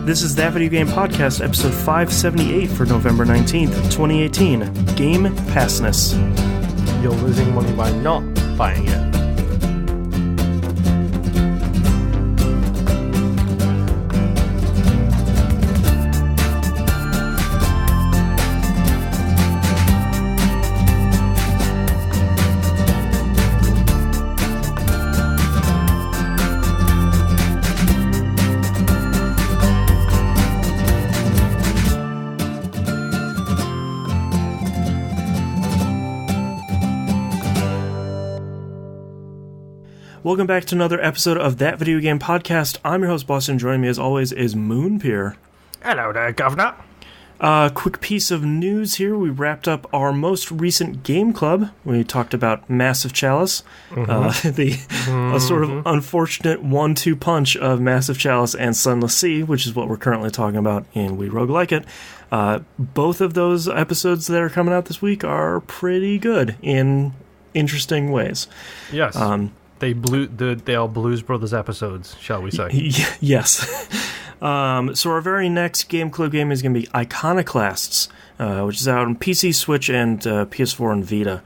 This is That Video Game Podcast, episode 578 for November 19th, 2018. Game Passness. You're losing money by not buying it. Welcome back to another episode of That Video Game Podcast. I'm your host, Boston. Joining me, as always, is Moonpier. Hello there, Governor. Quick piece of news here. We wrapped up our most recent game club. We talked about Massive Chalice, a sort of unfortunate 1-2 punch of Massive Chalice and Sunless Sea, which is what we're currently talking about in We Roguelike It. Both of those episodes that are coming out this week are pretty good in interesting ways. Yes. They are Blues Brothers episodes, shall we say? Yes. So our very next game club game is going to be Iconoclasts, which is out on PC, Switch, and PS4 and Vita.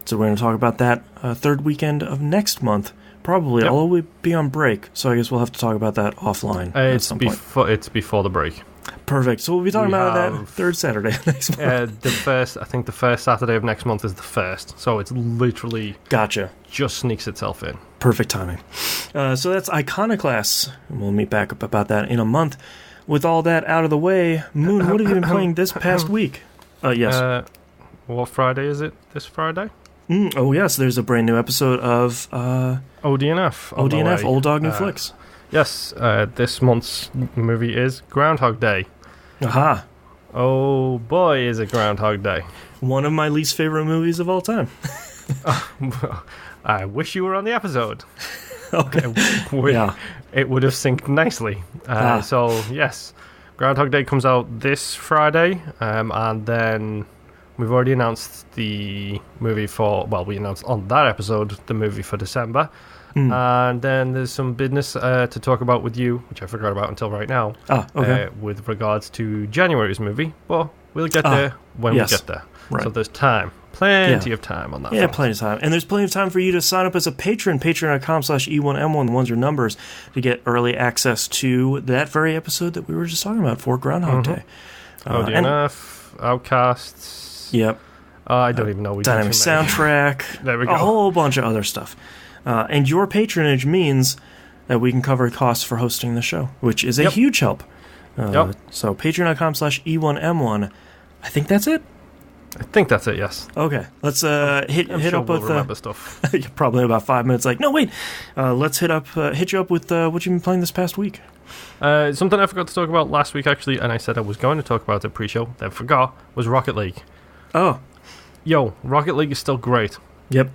So we're going to talk about that third weekend of next month, probably, although we'll be on break. So I guess we'll have to talk about that offline at some point. It's before the break. Perfect. So we'll be talking about that third Saturday of next month. The first Saturday of next month is the 1st. So it's literally... Gotcha. Just sneaks itself in. Perfect timing. So that's Iconoclasts. We'll meet back up about that in a month. With all that out of the way, Moon, what have you been playing this past week? Yes. What Friday is it? This Friday? Oh, yes. There's a brand new episode of... ODNF. ODNF, Old Dog New Flicks. Yes. This month's movie is Groundhog Day. Aha. Oh, boy, is it Groundhog Day. One of my least favorite movies of all time. I wish you were on the episode. Okay. It would have synced nicely. So, yes, Groundhog Day comes out this Friday, and then we've already announced the movie we announced on that episode the movie for December. And then there's some business to talk about with you, which I forgot about until right now, with regards to January's movie. Well, we'll get there when we get there. Right. So there's time. Plenty of time on that. Yeah, plenty of time. And there's plenty of time for you to sign up as a patron, patreon.com/E1M1, the ones are numbers, to get early access to that very episode that we were just talking about for Groundhog Day. ODNF, Outcasts. Yep. I don't even know. We Dynamic soundtrack. There we go. A whole bunch of other stuff. And your patronage means that we can cover costs for hosting the show, which is a huge help. So patreon.com/E1M1. I think that's it. I think that's it, yes. Okay, let's hit up with remember stuff. Probably about 5 minutes. Like, no, wait. Let's hit you up with what you've been playing this past week. Something I forgot to talk about last week, actually, and I said I was going to talk about it pre-show, then forgot, was Rocket League. Oh, Rocket League is still great. Yep.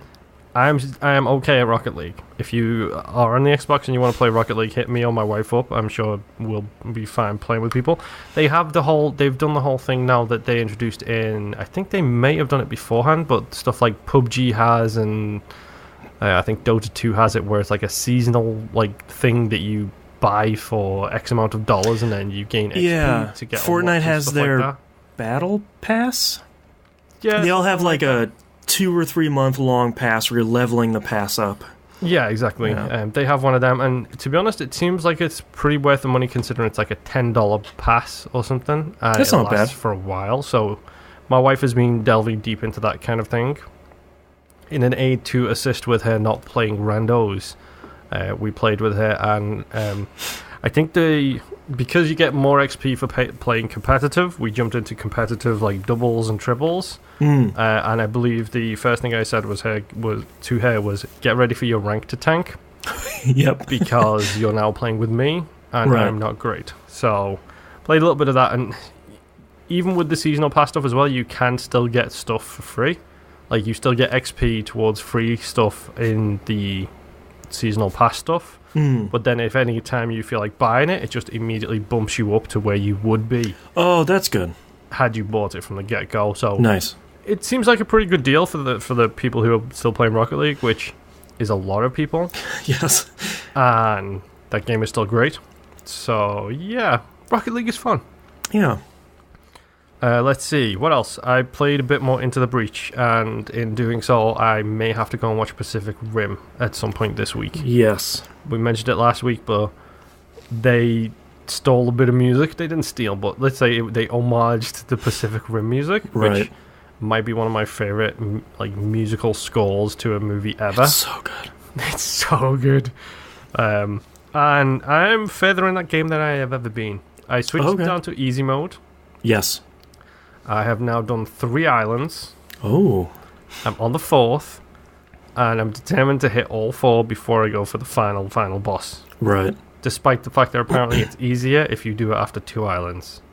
I am okay at Rocket League. If you are on the Xbox and you want to play Rocket League, hit me or my wife up. I'm sure we'll be fine playing with people. They've done the whole thing now that they introduced in, I think they may have done it beforehand, but stuff like PUBG has, and I think Dota 2 has it, where it's like a seasonal thing that you buy for X amount of dollars and then you gain XP to get Fortnite has their Battle Pass. Yeah. They all have a 2 or 3 month long pass where you're leveling the pass up. Yeah, exactly. Yeah. They have one of them, and to be honest, it seems like it's pretty worth the money considering it's like a $10 pass or something. That's not bad for a while. So my wife has been delving deep into that kind of thing. In an aid to assist with her not playing randos, we played with her, and I think because you get more XP for playing competitive, we jumped into competitive doubles and triples. And I believe the first thing I said was get ready for your rank to tank. Yep. Because you're now playing with me, and I'm not great. So played a little bit of that, and even with the seasonal pass stuff as well, you can still get stuff for free. You still get XP towards free stuff in the seasonal pass stuff. But then if any time you feel like buying it, it just immediately bumps you up to where you would be. Oh, that's good. Had you bought it from the get-go. So nice. It seems like a pretty good deal for the people who are still playing Rocket League, which is a lot of people. Yes. And that game is still great. So, yeah, Rocket League is fun. Yeah. Let's see, what else? I played a bit more Into the Breach, and in doing so, I may have to go and watch Pacific Rim at some point this week. Yes. We mentioned it last week, but they stole a bit of music. They didn't steal, but let's say they homaged the Pacific Rim music, which might be one of my favorite musical scores to a movie ever. It's so good. It's so good. And I'm further in that game than I have ever been. I switched it down to easy mode. Yes. I have now done 3 islands. Oh. I'm on the 4th, and I'm determined to hit all 4 before I go for the final boss. Right. Despite the fact that apparently it's easier if you do it after 2 islands.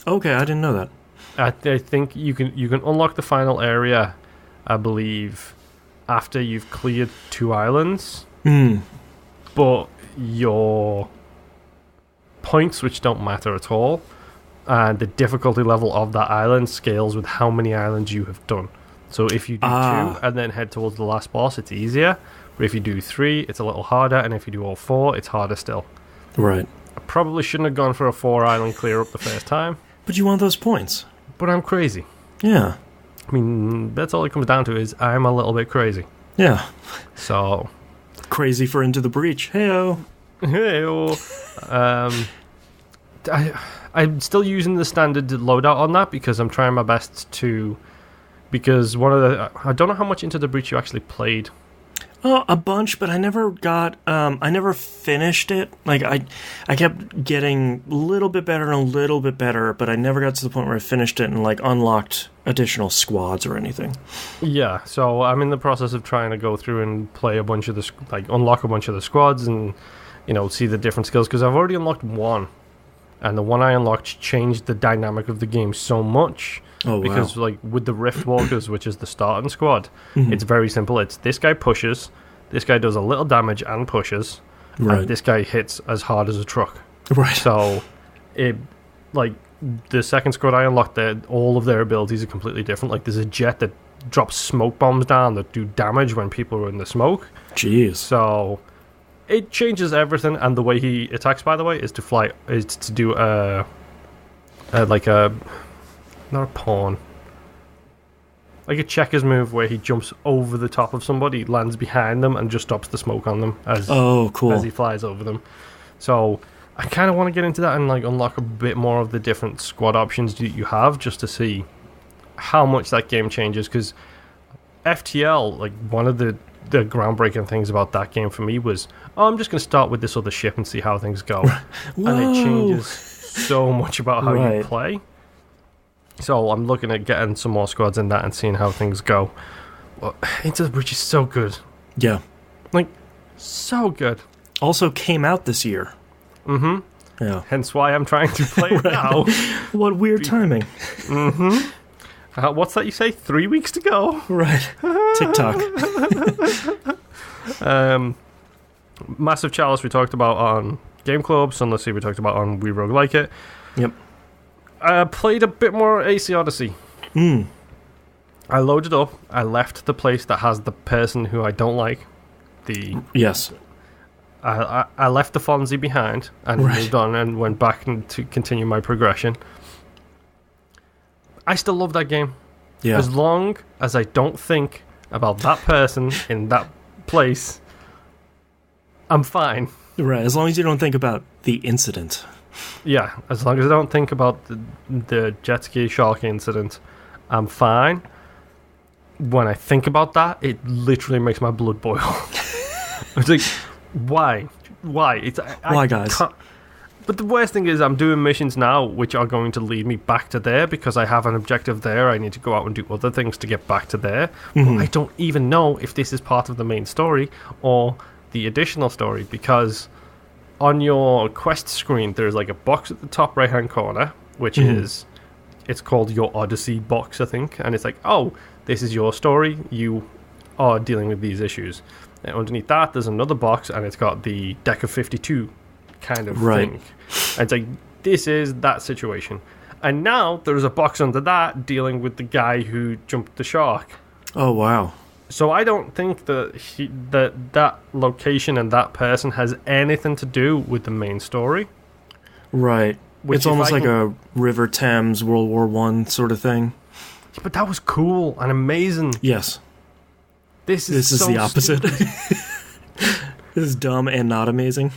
Okay, I didn't know that. I think you can unlock the final area, I believe, after you've cleared 2 islands. But your points, which don't matter at all, and the difficulty level of that island scales with how many islands you have done. So if you do 2 and then head towards the last boss, it's easier. But if you do 3, it's a little harder, and if you do all 4, it's harder still. Right. I probably shouldn't have gone for a 4 island clear up the first time. But you want those points. But I'm crazy. Yeah. I mean, that's all it comes down to is I'm a little bit crazy. Yeah. So... Crazy for Into the Breach. Hey-o. Hey-o. I'm still using the standard loadout on that because I'm trying my best to... Because I don't know how much Into the Breach you actually played. Oh, a bunch, but I never got... I never finished it. I kept getting a little bit better and a little bit better, but I never got to the point where I finished it and, unlocked additional squads or anything. Yeah, so I'm in the process of trying to go through and play a bunch of the... unlock a bunch of the squads and, see the different skills, because I've already unlocked 1. And the one I unlocked changed the dynamic of the game so much. Oh, because, with the Rift Walkers, which is the starting squad, it's very simple. It's this guy pushes, this guy does a little damage and pushes, and this guy hits as hard as a truck. Right. So, the second squad I unlocked, all of their abilities are completely different. There's a jet that drops smoke bombs down that do damage when people are in the smoke. Jeez. So... It changes everything, and the way he attacks, by the way, is to do not a pawn, like a checkers move where he jumps over the top of somebody, lands behind them, and just stops the smoke on them as he flies over them. So I kind of want to get into that and unlock a bit more of the different squad options that you have, just to see how much that game changes. Because FTL, one of the groundbreaking things about that game for me was, I'm just going to start with this other ship and see how things go. And it changes so much about how you play. So I'm looking at getting some more squads in that and seeing how things go. Well, Into the Breach is so good. Yeah. So good. Also came out this year. Mm-hmm. Yeah. Hence why I'm trying to play it now. What weird timing. Mm-hmm. What's that you say? 3 weeks to go? Right. TikTok. Massive Chalice we talked about on Game Club. Sunless Sea we talked about on We Rogue Like It. Yep. I played a bit more AC Odyssey. I loaded up. I left the place that has the person who I don't like. Yes. I left the Fonzie behind and moved on and went back to continue my progression. I still love that game. Yeah. As long as I don't think about that person in that place, I'm fine. Right, as long as you don't think about the incident. Yeah, as long as I don't think about the jet ski shark incident, I'm fine. When I think about that, it literally makes my blood boil. It's like, why? Why, guys? But the worst thing is I'm doing missions now which are going to lead me back to there because I have an objective there. I need to go out and do other things to get back to there. But I don't even know if this is part of the main story or the additional story, because on your quest screen there's a box at the top right hand corner which is, it's called your Odyssey box, I think, and it's oh, this is your story, you are dealing with these issues. And underneath that there's another box and it's got the deck of 52 kind of thing. And it's this is that situation. And now there's a box under that dealing with the guy who jumped the shark. Oh, wow. So I don't think that that location and that person has anything to do with the main story. Right. It's almost like a River Thames World War I sort of thing. But that was cool and amazing. Yes. This is the opposite. This is dumb and not amazing.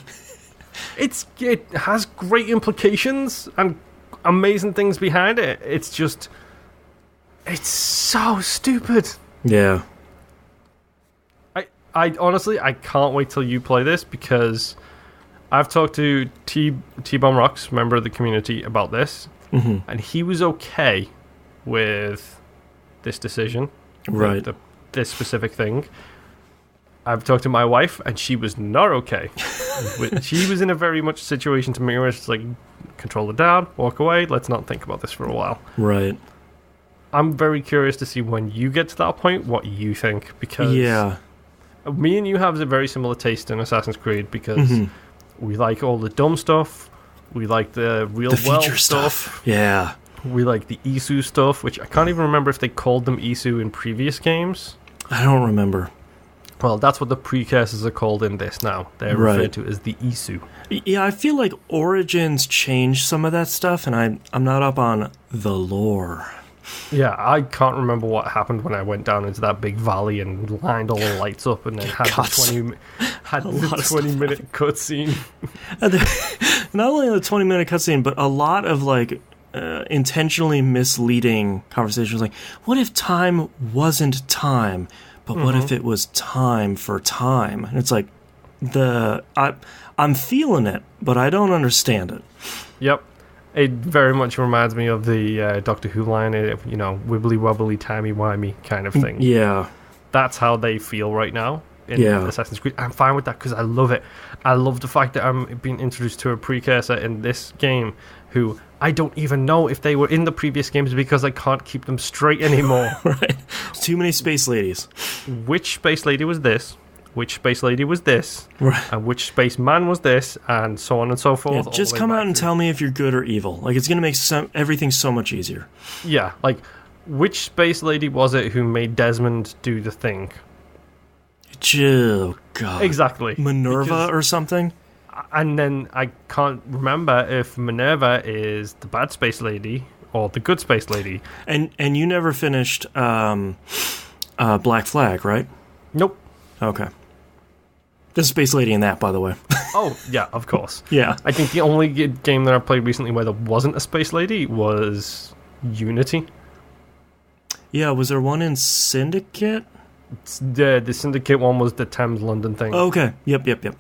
It has great implications and amazing things behind it. It's so stupid. Yeah. I honestly, I can't wait till you play this, because I've talked to T-Bomb Rocks, member of the community, about this, and he was okay with this decision, right? This specific thing. I've talked to my wife, and she was not okay. She was in a very much situation to me where it's like, control it down, walk away, let's not think about this for a while. Right. I'm very curious to see when you get to that point what you think, because me and you have a very similar taste in Assassin's Creed, because we like all the dumb stuff, we like the real world stuff. Yeah. We like the Isu stuff, which I can't even remember if they called them Isu in previous games. I don't remember. Well, that's what the precursors are called in this now. They're referred to as the Isu. Yeah, I feel like Origins changed some of that stuff, and I'm not up on the lore. Yeah, I can't remember what happened when I went down into that big valley and lined all the lights up and then had the 20-minute cutscene. Not only the 20-minute cutscene, but a lot of like intentionally misleading conversations. Like, what if time wasn't time, but what if it was time for time? And it's like, I'm feeling it, but I don't understand it. Yep. It very much reminds me of the Doctor Who line, wibbly wobbly, timey-wimey kind of thing. Yeah. That's how they feel right now in Assassin's Creed. I'm fine with that because I love it. I love the fact that I'm being introduced to a precursor in this game who I don't even know if they were in the previous games because I can't keep them straight anymore. Right. Too many space ladies. Which space lady was this? Which space lady was this? Right. And which space man was this? And so on and so forth. Yeah, just come out and tell me if you're good or evil. Like, it's going to make everything so much easier. Yeah, like, which space lady was it who made Desmond do the thing? Oh, God. Exactly. Minerva or something? And then I can't remember if Minerva is the bad space lady or the good space lady. And you never finished Black Flag, right? Nope. Okay. There's a space lady in that, by the way. Oh, yeah, of course. Yeah. I think the only game that I played recently where there wasn't a space lady was Unity. Yeah, was there one in Syndicate? The Syndicate one was the Thames London thing. Oh, okay. Yep.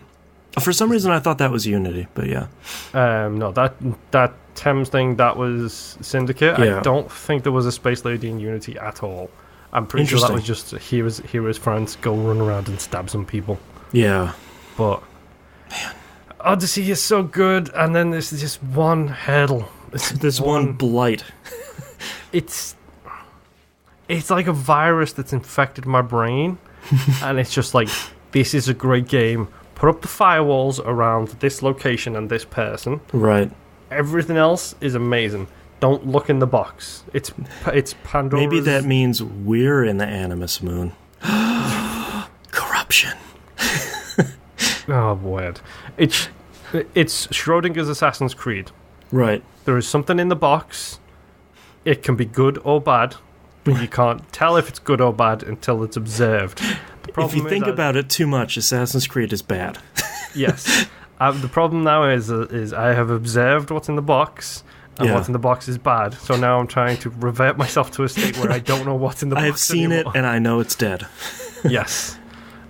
For some reason, I thought that was Unity, but yeah. No, that Thames thing, that was Syndicate. Yeah. I don't think there was a space lady in Unity at all. I'm pretty sure that was just heroes friends go run around and stab some people. Yeah. But man, Odyssey is so good, and then there's just one hurdle. This one blight. It's like a virus that's infected my brain, and it's just like, this is a great game. Put up the firewalls around this location and this person. Right. Everything else is amazing. Don't look in the box. It's Pandora's... Maybe that means we're in the Animus Moon. Corruption. Oh, boy. It's Schrodinger's Assassin's Creed. Right. There is something in the box. It can be good or bad, but you can't tell if it's good or bad until it's observed. If you think about it too much, Assassin's Creed is bad. Yes. The problem now is I have observed what's in the box, and what's in the box is bad. So now I'm trying to revert myself to a state where I don't know what's in the box. I have seen anymore. it, and I know it's dead. Yes.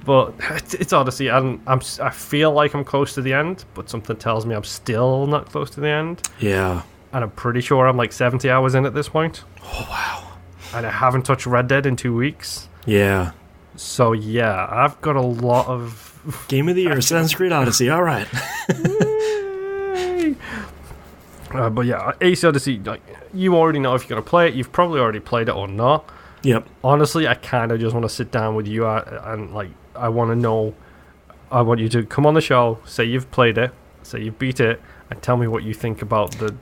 But it's Odyssey. I feel like I'm close to the end, but something tells me I'm still not close to the end. Yeah. And I'm pretty sure I'm like 70 hours in at this point. Oh, wow. And I haven't touched Red Dead in 2 weeks. Yeah. So, yeah, I've got a lot of... Game of the Year, Assassin's Creed Odyssey, all right. But yeah, Ace Odyssey, like, you already know if you're going to play it. You've probably already played it or not. Yep. Honestly, I kind of just want to sit down with you and like, I want to know... I want you to come on the show, say you've played it, say you've beat it, and tell me what you think about the...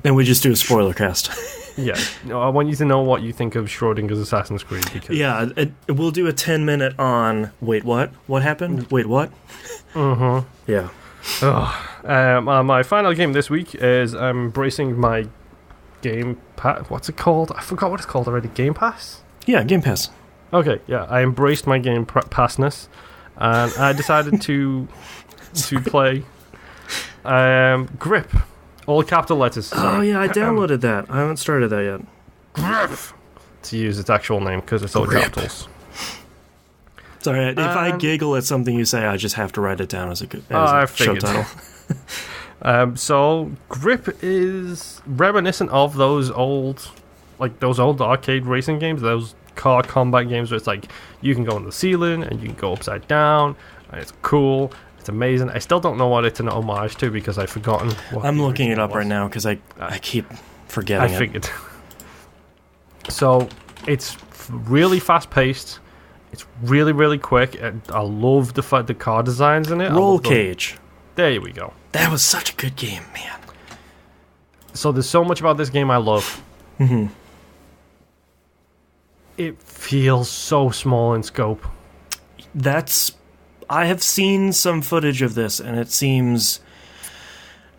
Then we just do a spoiler cast. Yeah. No, I want you to know what you think of Schrodinger's Assassin's Creed. Because yeah, we'll do a 10-minute on... Wait, what? What happened? Wait, what? Mm-hmm. Yeah. My final game this week is I'm embracing my Game Pass. What's it called? I forgot what it's called already. Game Pass? Yeah, Game Pass. Okay, yeah. I embraced my Game Passness, and I decided to play Grip. All capital letters. Oh, yeah, I downloaded that. I haven't started that yet. Grip! To use its actual name, because it's all capitals. Sorry, if I giggle at something you say, I just have to write it down as a show title. So, Grip is reminiscent of those old arcade racing games, those car combat games where it's like, you can go on the ceiling, and you can go upside down, and it's cool. It's amazing. I still don't know what it's an homage to because I've forgotten what I'm looking it up right now because I keep forgetting I figured. So, it's really fast-paced. It's really, really quick. And I love the car designs in it. Roll Cage. There we go. That was such a good game, man. So there's so much about this game I love. Mm-hmm. It feels so small in scope. I have seen some footage of this, and it seems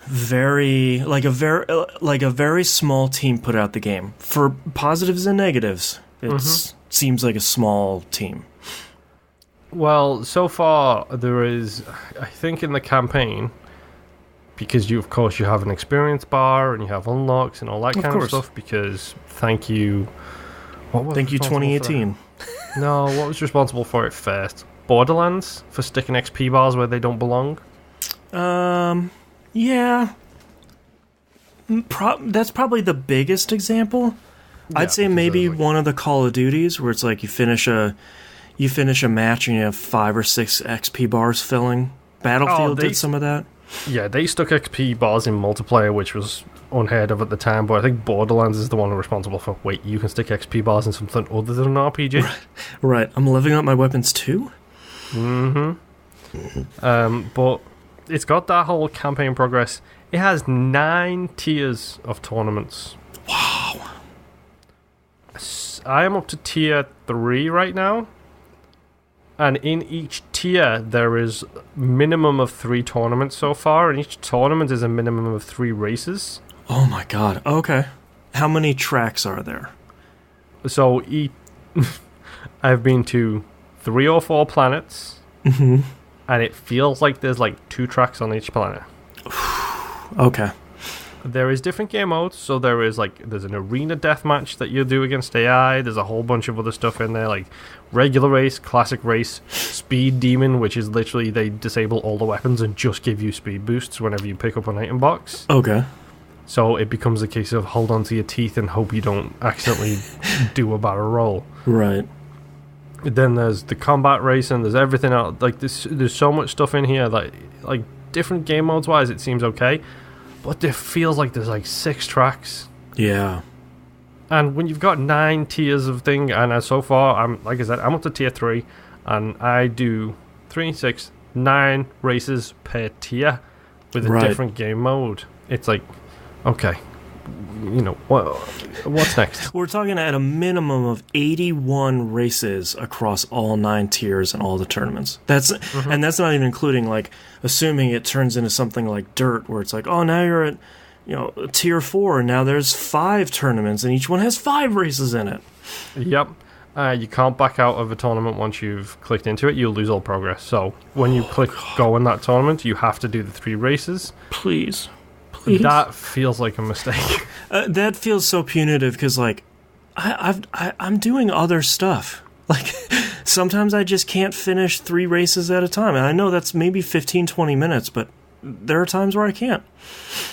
very small team put out the game. For positives and negatives, it seems like a small team. Well, so far there is, I think, in the campaign, because you have an experience bar and you have unlocks and all that kind of stuff. Because thank you, 2018. No, what was responsible for it first? Borderlands, for sticking XP bars where they don't belong. Yeah. That's probably the biggest example. Yeah, I'd say maybe one of the Call of Duties where it's like you finish a match and you have 5 or 6 XP bars filling. Battlefield did some of that. Yeah, they stuck XP bars in multiplayer, which was unheard of at the time, but I think Borderlands is the one responsible for, wait, you can stick XP bars in something other than an RPG? Right. I'm leveling up my weapons too? But it's got that whole campaign progress. It has 9 tiers of tournaments. Wow. I am up to tier 3 right now. And in each tier, there is minimum of 3 tournaments so far, and each tournament is a minimum of 3 races. Oh my god, okay. How many tracks are there? So, I've been to 3 or 4 planets, and it feels like there's like 2 tracks on each planet. Okay. There is different game modes, so there's an arena deathmatch that you do against AI, there's a whole bunch of other stuff in there, like regular race, classic race, speed demon, which is literally they disable all the weapons and just give you speed boosts whenever you pick up an item box. Okay. So it becomes a case of hold on to your teeth and hope you don't accidentally do a barrel roll. Right. Then there's the combat racing, there's everything else, like there's so much stuff in here that, like, different game modes wise it seems okay. But it feels like there's like 6 tracks. Yeah. And when you've got 9 tiers of thing, and so far, I'm up to tier 3, and I do 3, 6, 9 races per tier with a different game mode. It's like, okay, what's next? We're talking at a minimum of 81 races across all 9 tiers and all the tournaments. And that's not even including, like, assuming it turns into something like Dirt, where it's like, oh, now you're at, tier 4, and now there's 5 tournaments, and each one has 5 races in it. Yep. You can't back out of a tournament once you've clicked into it. You'll lose all progress. So when you click go in that tournament, you have to do the 3 races. Please. That feels like a mistake. That feels so punitive because, like, I'm doing other stuff. Like, sometimes I just can't finish 3 races at a time. And I know that's maybe 15, 20 minutes, but there are times where I can't.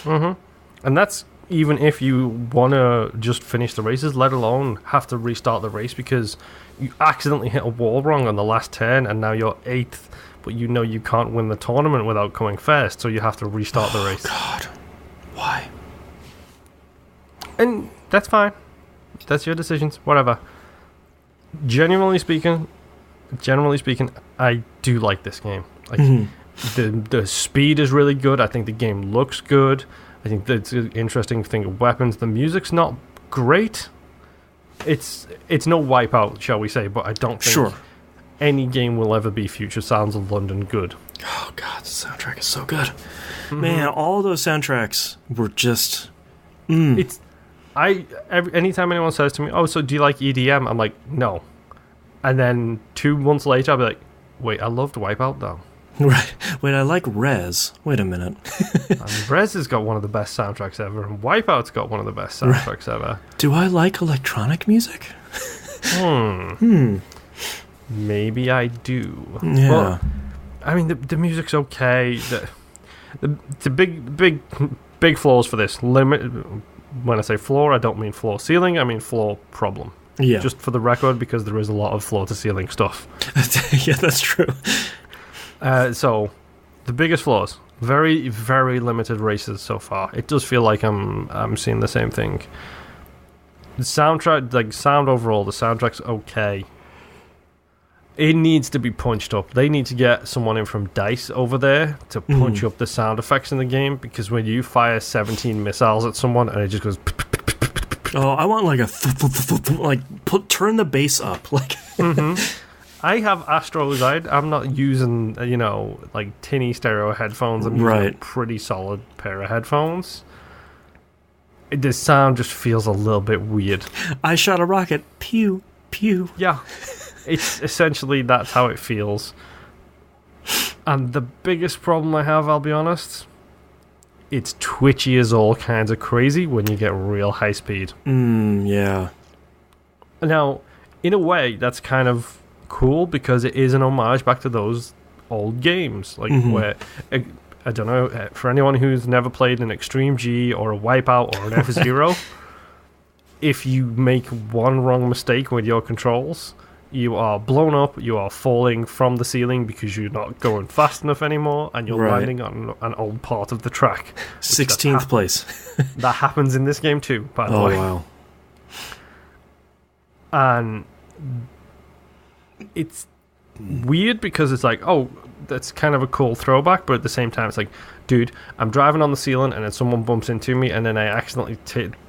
And that's even if you want to just finish the races, let alone have to restart the race because you accidentally hit a wall wrong on the last turn and now you're 8th, but you can't win the tournament without coming first, so you have to restart the race. God. Why? And that's fine. That's your decisions. Whatever. Generally speaking, I do like this game. Like, the speed is really good. I think the game looks good. I think that's an interesting thing of weapons. The music's not great. It's no Wipeout, shall we say, but I don't think any game will ever be Future Sounds of London good. Oh, God, the soundtrack is so good. Man, all those soundtracks were just... Anytime anyone says to me, oh, so do you like EDM? I'm like, no. And then 2 months later, I'll be like, wait, I loved Wipeout, though. Right. Wait, I like Rez. Wait a minute. And Rez has got one of the best soundtracks ever, and Wipeout's got one of the best soundtracks ever. Do I like electronic music? Maybe I do. Yeah. Well, I mean, the music's okay. The big flaws for this. When I say floor, I don't mean floor ceiling. I mean floor problem. Yeah. Just for the record, because there is a lot of floor to ceiling stuff. Yeah, that's true. So, the biggest flaws. Very, very limited races so far. It does feel like I'm seeing the same thing. The soundtrack, like sound overall, the soundtrack's okay. It needs to be punched up. They need to get someone in from DICE over there to punch up the sound effects in the game, because when you fire 17 missiles at someone and it just goes... Oh, I want like a... turn the bass up. Like. I have Astros. I'm not using, like tinny stereo headphones. I'm using a pretty solid pair of headphones. The sound just feels a little bit weird. I shot a rocket. Pew, pew. Yeah. It's essentially, that's how it feels. And the biggest problem I have, I'll be honest, it's twitchy as all kinds of crazy when you get real high speed. Yeah. Now, in a way, that's kind of cool, because it is an homage back to those old games. Like, where, I don't know, for anyone who's never played an Extreme G or a Wipeout or an F-Zero, if you make one wrong mistake with your controls... You are blown up, you are falling from the ceiling because you're not going fast enough anymore, and you're landing on an old part of the track. 16th place. That happens in this game too, by the way. Oh, wow. And it's weird because it's like, oh, that's kind of a cool throwback, but at the same time it's like, dude, I'm driving on the ceiling and then someone bumps into me and then I accidentally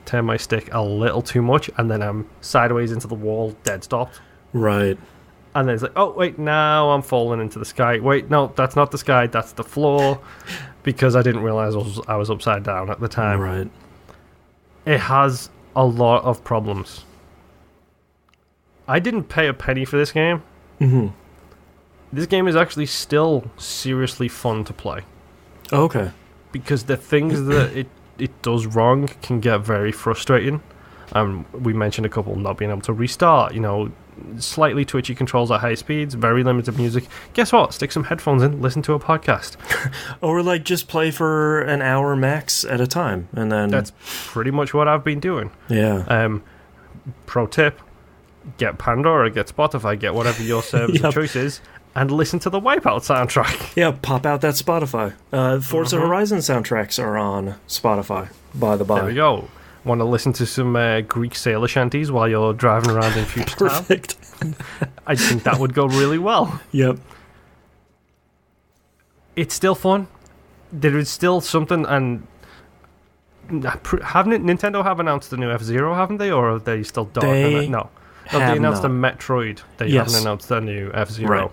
turn my stick a little too much and then I'm sideways into the wall, dead stopped. Right. And then it's like, oh, wait, now I'm falling into the sky. Wait, no, that's not the sky, that's the floor. Because I didn't realize I was upside down at the time. Right. It has a lot of problems. I didn't pay a penny for this game. This game is actually still seriously fun to play. Okay. Because the things that it does wrong can get very frustrating. We mentioned a couple not being able to restart, slightly twitchy controls at high speeds, very limited music. Guess what? Stick some headphones in, listen to a podcast. Or like just play for an hour max at a time, and then... That's pretty much what I've been doing. Yeah. Pro tip, get Pandora, get Spotify, get whatever your service of choice is, and listen to the Wipeout soundtrack. Yeah, pop out that Spotify. Forza Horizon soundtracks are on Spotify, by the by. There we go. Want to listen to some Greek sailor shanties while you're driving around in future time? Perfect. I think that would go really well. Yep. It's still fun. There is still something, and Nintendo have announced the new F-Zero, haven't they? Or are they still dark on it? No, they announced the Metroid. They haven't announced the new F-Zero. Right.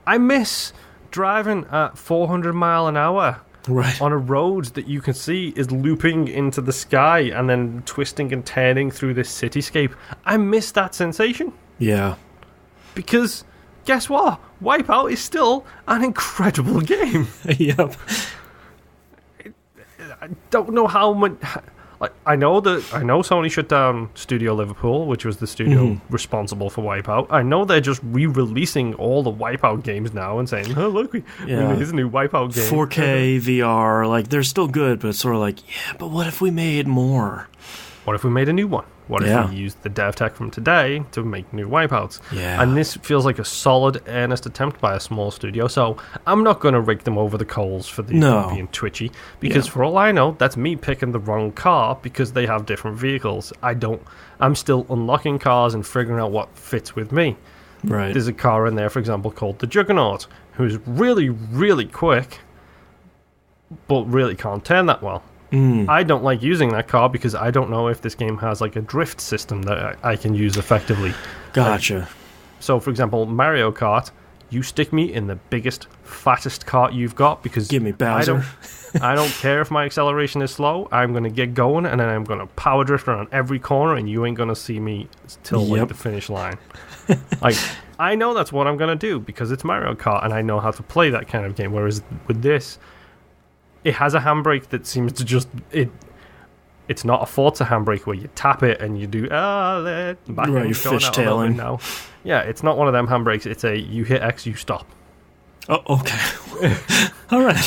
I miss driving at 400 mile an hour. Right. On a road that you can see is looping into the sky and then twisting and turning through this cityscape. I miss that sensation. Yeah. Because, guess what? Wipeout is still an incredible game. Yep. I don't know how much... I know Sony shut down Studio Liverpool, which was the studio responsible for Wipeout. I know they're just re-releasing all the Wipeout games now and saying, "Oh, look, we made a new Wipeout game." 4K VR, like they're still good, but it's sort of like, yeah, but what if we made more? What if we made a new one? What if we used the dev tech from today to make new Wipeouts? Yeah. And this feels like a solid, earnest attempt by a small studio, so I'm not going to rake them over the coals for these being twitchy, because for all I know, that's me picking the wrong car because they have different vehicles. I'm still unlocking cars and figuring out what fits with me. Right. There's a car in there, for example, called the Juggernaut, who's really, really quick, but really can't turn that well. I don't like using that car because I don't know if this game has like a drift system that I can use effectively. Gotcha. So, for example, Mario Kart, you stick me in the biggest, fattest cart you've got, because give me Bowser. I don't care if my acceleration is slow. I'm going to get going, and then I'm going to power drift around every corner, and you ain't going to see me till like the finish line. Like, I know that's what I'm going to do because it's Mario Kart, and I know how to play that kind of game. Whereas with this, it has a handbrake that seems to just... It's not a Forza handbrake where you tap it and you do you're fishtailing now. Yeah, it's not one of them handbrakes. It's a you hit X, you stop. Oh, okay. All right.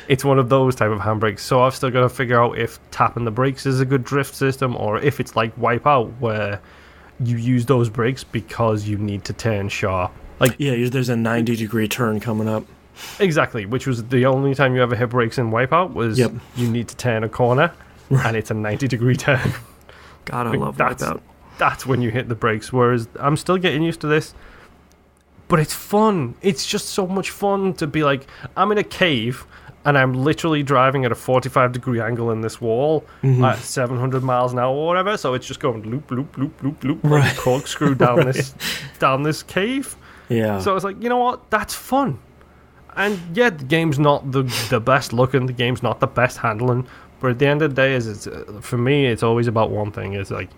It's one of those type of handbrakes. So I've still got to figure out if tapping the brakes is a good drift system, or if it's like Wipeout where you use those brakes because you need to turn sharp. Like, yeah, there's a 90-degree turn coming up. Exactly, which was the only time you ever hit brakes in Wipeout was you need to turn a corner. Right. And it's a 90-degree turn. God, I love Wipeout. That's when you hit the brakes, whereas I'm still getting used to this. But it's fun. It's just so much fun to be like, I'm in a cave, and I'm literally driving at a 45-degree angle in this wall at 700 miles an hour or whatever, so it's just going loop, loop, loop, loop, loop, right. like a corkscrew down this cave. Yeah. So I was like, you know what? That's fun. And yeah, the game's not the best looking, the game's not the best handling, but at the end of the day, for me, it's always about one thing. It's like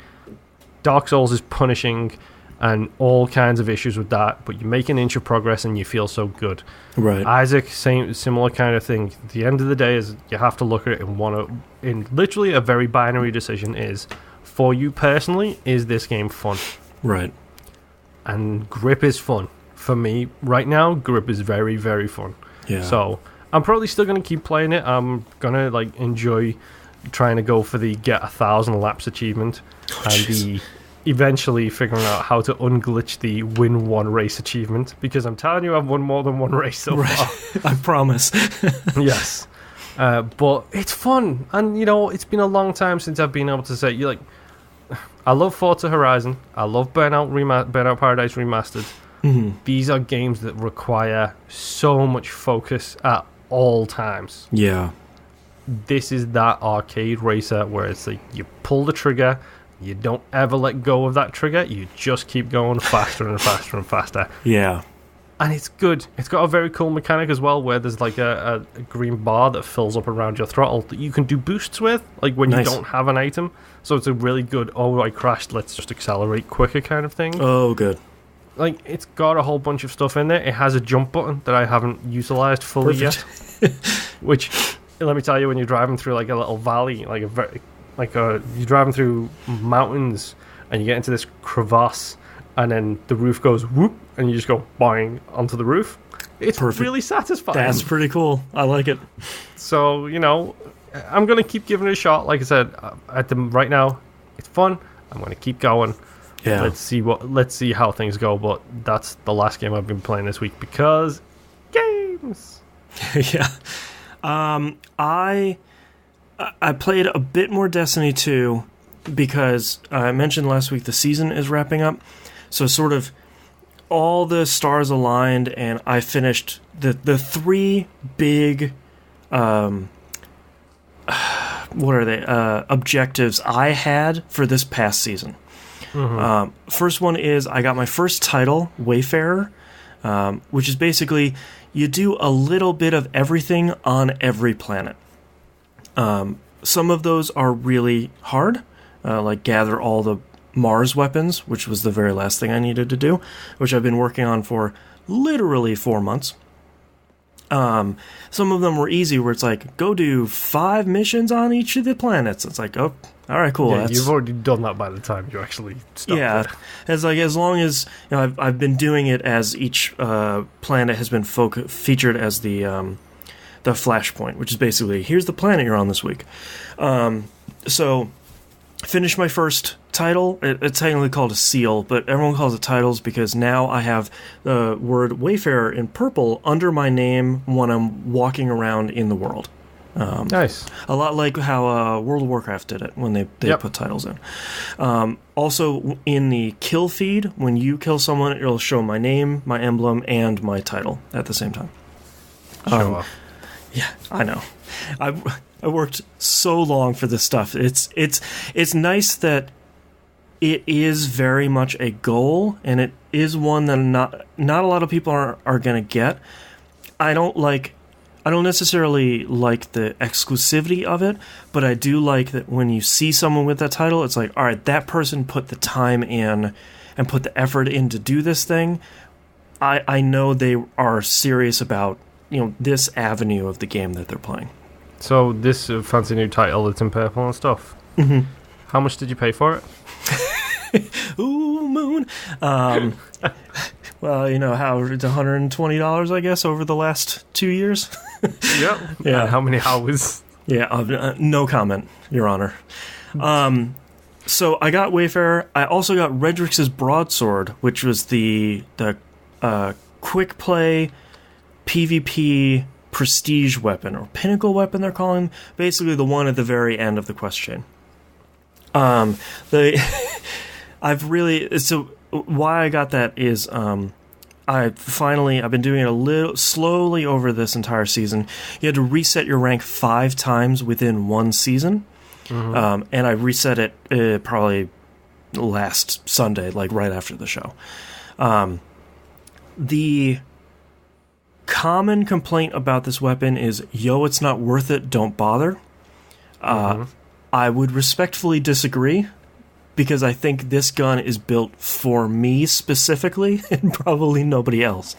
Dark Souls is punishing and all kinds of issues with that, but you make an inch of progress and you feel so good. Right. Isaac, similar kind of thing. At the end of the day, is you have to look at it in literally a very binary decision. Is for you personally, is this game fun? Right. And Grip is fun for me right now. Grip is very, very fun. Yeah. So I'm probably still going to keep playing it. I'm going to like enjoy trying to go for the get 1,000 laps achievement and eventually figuring out how to unglitch the win one race achievement, because I'm telling you, I've won more than one race so far. I promise. Yes. But it's fun. And, you know, it's been a long time since I've been able to say, I love Forza Horizon. I love Burnout Paradise Remastered. Mm-hmm. These are games that require so much focus at all times. Yeah. This is that arcade racer where it's like you pull the trigger, you don't ever let go of that trigger, you just keep going faster and faster and faster. Yeah. And it's good. It's got a very cool mechanic as well, where there's like a green bar that fills up around your throttle that you can do boosts with, like when you don't have an item. So it's a really good, oh, I crashed, let's just accelerate quicker kind of thing. Oh, good. Like, it's got a whole bunch of stuff in there. It has a jump button that I haven't utilized fully yet. Which, let me tell you, when you're driving through like a little valley, you're driving through mountains and you get into this crevasse and then the roof goes whoop and you just go boing onto the roof. It's really satisfying. That's pretty cool. I like it. So, you know, I'm going to keep giving it a shot. Like I said, right now, it's fun. I'm going to keep going. Yeah. Let's see how things go, but that's the last game I've been playing this week because games. Yeah. I played a bit more Destiny 2 because I mentioned last week the season is wrapping up. So sort of all the stars aligned and I finished the three big objectives I had for this past season. Mm-hmm. First one is I got my first title, Wayfarer, which is basically you do a little bit of everything on every planet. Some of those are really hard, like gather all the Mars weapons, which was the very last thing I needed to do, which I've been working on for literally 4 months. Some of them were easy, where it's like, go do 5 missions on each of the planets. It's like, oh, all right, cool. Yeah, you've already done that by the time you actually start. Yeah, as long as I've been doing it as each planet has been featured as the flashpoint, which is basically here's the planet you're on this week. So finished my first title. It's technically called a seal, but everyone calls it titles because now I have the word Wayfarer in purple under my name when I'm walking around in the world. Nice. A lot like how World of Warcraft did it when they put titles in. Also, in the kill feed, when you kill someone, it'll show my name, my emblem, and my title at the same time. Show off. Yeah, I know. I worked so long for this stuff. It's nice that it is very much a goal, and it is one that not a lot of people are going to get. I don't necessarily like the exclusivity of it, but I do like that when you see someone with that title, it's like, all right, that person put the time in and put the effort in to do this thing. I know they are serious about, this avenue of the game that they're playing. So this fancy new title that's in purple and stuff. Mm-hmm. How much did you pay for it? Ooh, moon. Well, how it's $120, I guess, over the last 2 years. Yep. Yeah. And how many hours? Yeah. No comment, Your Honor. So I got Wayfarer. I also got Redrix's Broadsword, which was the quick play PvP prestige weapon, or pinnacle weapon they're calling, basically the one at the very end of the quest chain. So why I got that is I've been doing it a little slowly over this entire season. You had to reset your rank 5 times within one season. Mm-hmm. And I reset it probably last Sunday, like right after the show. The common complaint about this weapon is, it's not worth it, don't bother. I would respectfully disagree, because I think this gun is built for me specifically, and probably nobody else.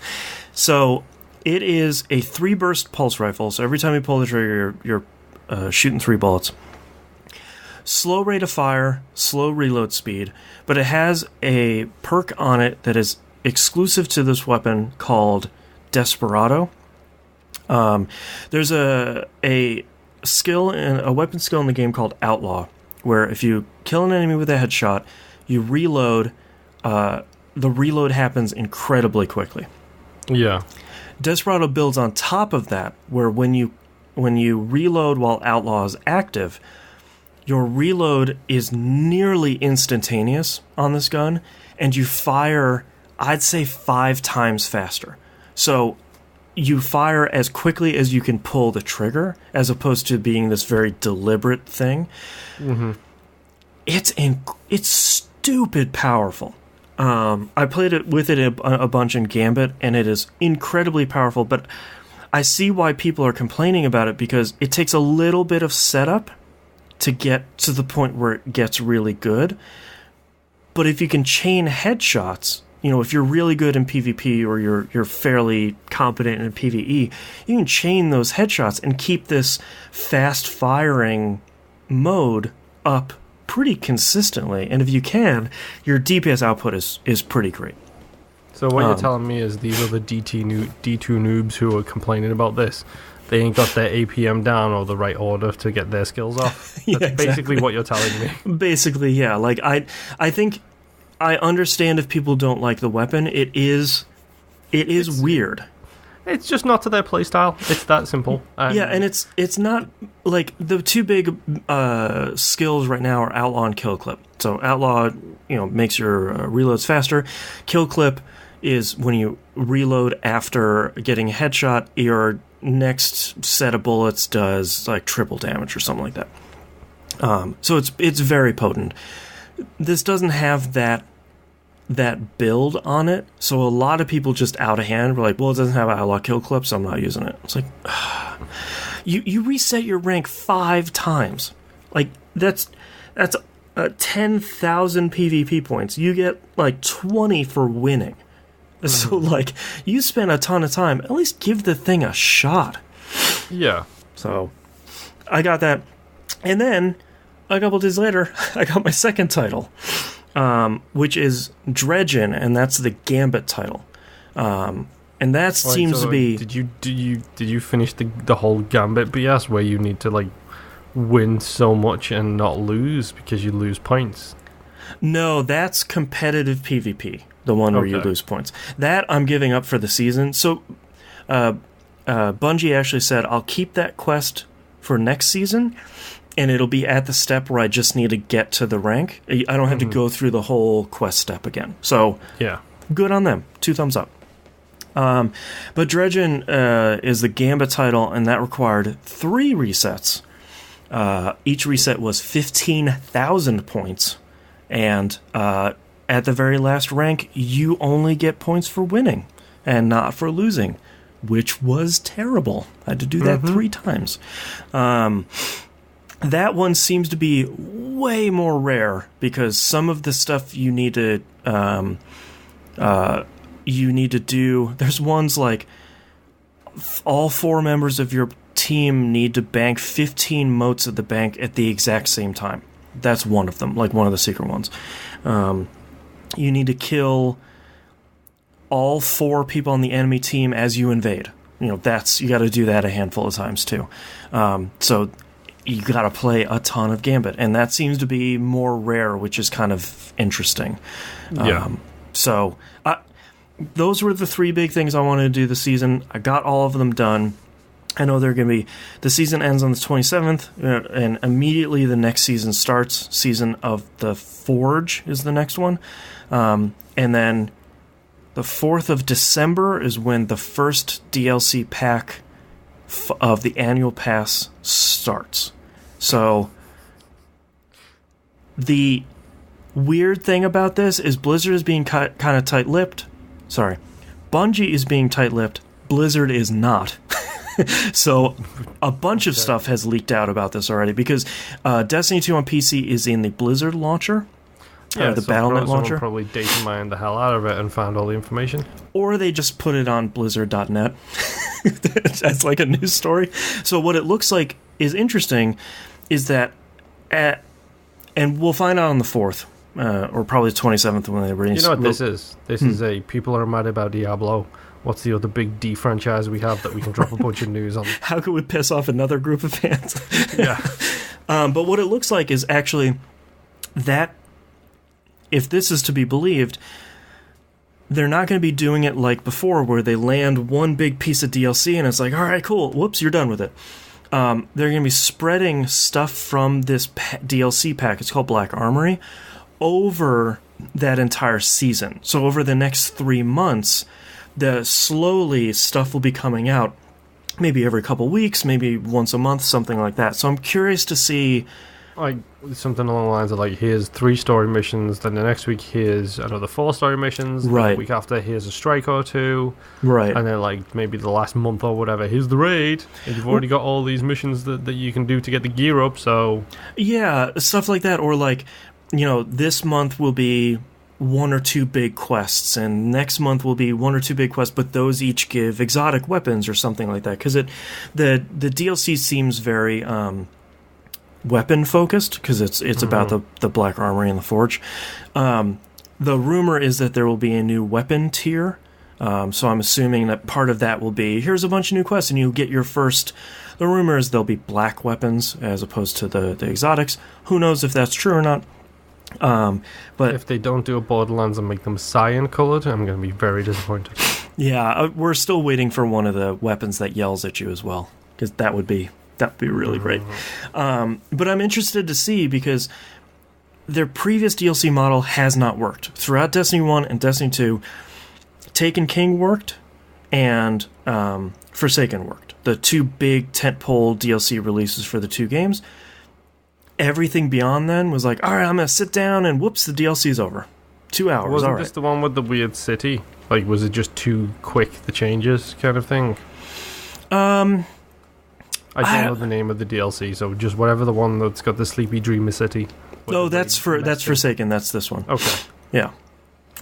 So it is a 3-burst pulse rifle, so every time you pull the trigger, you're shooting 3 bullets. Slow rate of fire, slow reload speed, but it has a perk on it that is exclusive to this weapon called Desperado. There's a weapon skill in the game called Outlaw, where if you kill an enemy with a headshot, you reload. The reload happens incredibly quickly. Yeah. Desperado builds on top of that, where when you reload while Outlaw is active, your reload is nearly instantaneous on this gun, and you fire, I'd say, 5 times faster. So you fire as quickly as you can pull the trigger, as opposed to being this very deliberate thing. Mm-hmm. It's stupid powerful. I played it with it a bunch in Gambit, and it is incredibly powerful, but I see why people are complaining about it, because it takes a little bit of setup to get to the point where it gets really good. But if you can chain headshots, if you're really good in PvP, or you're fairly competent in PvE, you can chain those headshots and keep this fast firing mode up pretty consistently. And if you can, your DPS output is pretty great. So what you're telling me is these are the D2 noobs who are complaining about this. They ain't got their APM down or the right order to get their skills off. That's exactly. Basically what you're telling me. Basically, yeah. Like I think I understand if people don't like the weapon. It is weird. It's just not to their playstyle. It's that simple. Yeah, and it's not like the 2 big skills right now are Outlaw and Kill Clip. So Outlaw, makes your reloads faster. Kill Clip is when you reload after getting a headshot, your next set of bullets does like triple damage or something like that. So it's very potent. This doesn't have that build on it, so a lot of people just out of hand were like, well, it doesn't have Outlaw Kill Clip, so I'm not using it. It's like, you reset your rank 5 times. Like, that's 10,000 PvP points. You get like 20 for winning. So, like, you spend a ton of time. At least give the thing a shot. Yeah. So, I got that. And then, a couple days later, I got my second title, which is Dredgen, and that's the Gambit title. And that seems to be... Did you finish the whole Gambit BS where you need to, like, win so much and not lose because you lose points? No, that's competitive PvP. The one where you lose points. That I'm giving up for the season. So, Bungie actually said, I'll keep that quest for next season, and it'll be at the step where I just need to get to the rank. I don't have to go through the whole quest step again. So, yeah, good on them. 2 thumbs up. But Dredgen is the Gambit title, and that required 3 resets. Each reset was 15,000 points. And at the very last rank, you only get points for winning and not for losing, which was terrible. I had to do that 3 times. That one seems to be way more rare because some of the stuff you need to do. There's ones like all 4 members of your team need to bank 15 motes at the bank at the exact same time. That's one of them, like one of the secret ones. You need to kill all 4 people on the enemy team as you invade. You got to do that a handful of times too. So you got to play a ton of Gambit, and that seems to be more rare, which is kind of interesting. Yeah. Those were the 3 big things I wanted to do this season. I got all of them done. I know they're going to be... The season ends on the 27th, and immediately the next season starts. Season of the Forge is the next one. And then the 4th of December is when the first DLC pack of the annual pass starts. So the weird thing about this is Blizzard is being kind of tight-lipped. Sorry. Bungie is being tight-lipped. Blizzard is not. So a bunch of stuff has leaked out about this already because Destiny 2 on PC is in the Blizzard launcher. Yeah, the Battle.net launcher. Probably data mined the hell out of it and found all the information. Or they just put it on Blizzard.net. That's like a news story. So what it looks like is interesting is that and we'll find out on the 4th, or probably the 27th when they release. You know what this is? This is a people are mad about Diablo. What's the other big D franchise we have that we can drop a bunch of news on? How could we piss off another group of fans? Yeah. But what it looks like is actually that if this is to be believed, they're not going to be doing it like before where they land one big piece of DLC and it's like, all right, cool. Whoops, you're done with it. They're going to be spreading stuff from this DLC pack. It's called Black Armory over that entire season. So over the next 3 months, slowly stuff will be coming out, maybe every couple weeks, maybe once a month, something like that. So I'm curious to see, like something along the lines of like, here's 3 story missions, then the next week here's another 4 story missions, right? The week after here's a strike or 2, right? And then like maybe the last month or whatever, here's the raid, and you've already got all these missions that you can do to get the gear up. So yeah, stuff like that, or like, this month will be 1 or 2 big quests, and next month will be 1 or 2 big quests, but those each give exotic weapons or something like that. Because the DLC seems very weapon focused because it's about the Black Armory and the Forge. The rumor is that there will be a new weapon tier. So I'm assuming that part of that will be, here's a bunch of new quests, and you get your first... The rumor is there'll be black weapons as opposed to the exotics. Who knows if that's true or not. But if they don't do a Borderlands and make them cyan colored, I'm going to be very disappointed. Yeah, we're still waiting for one of the weapons that yells at you as well, because that would be really great. But I'm interested to see because their previous DLC model has not worked throughout Destiny 1 and Destiny 2. Taken King worked, and Forsaken worked. The 2 big tentpole DLC releases for the 2 games. Everything beyond then was like, all right, I'm going to sit down and whoops, the DLC's over. 2 hours, Wasn't all right. this the one with the weird city? Like, was it just too quick, the changes kind of thing? I don't know the name of the DLC, so just whatever the one that's got the Sleepy Dreamer City. No, that's Forsaken. That's this one. Okay. Yeah.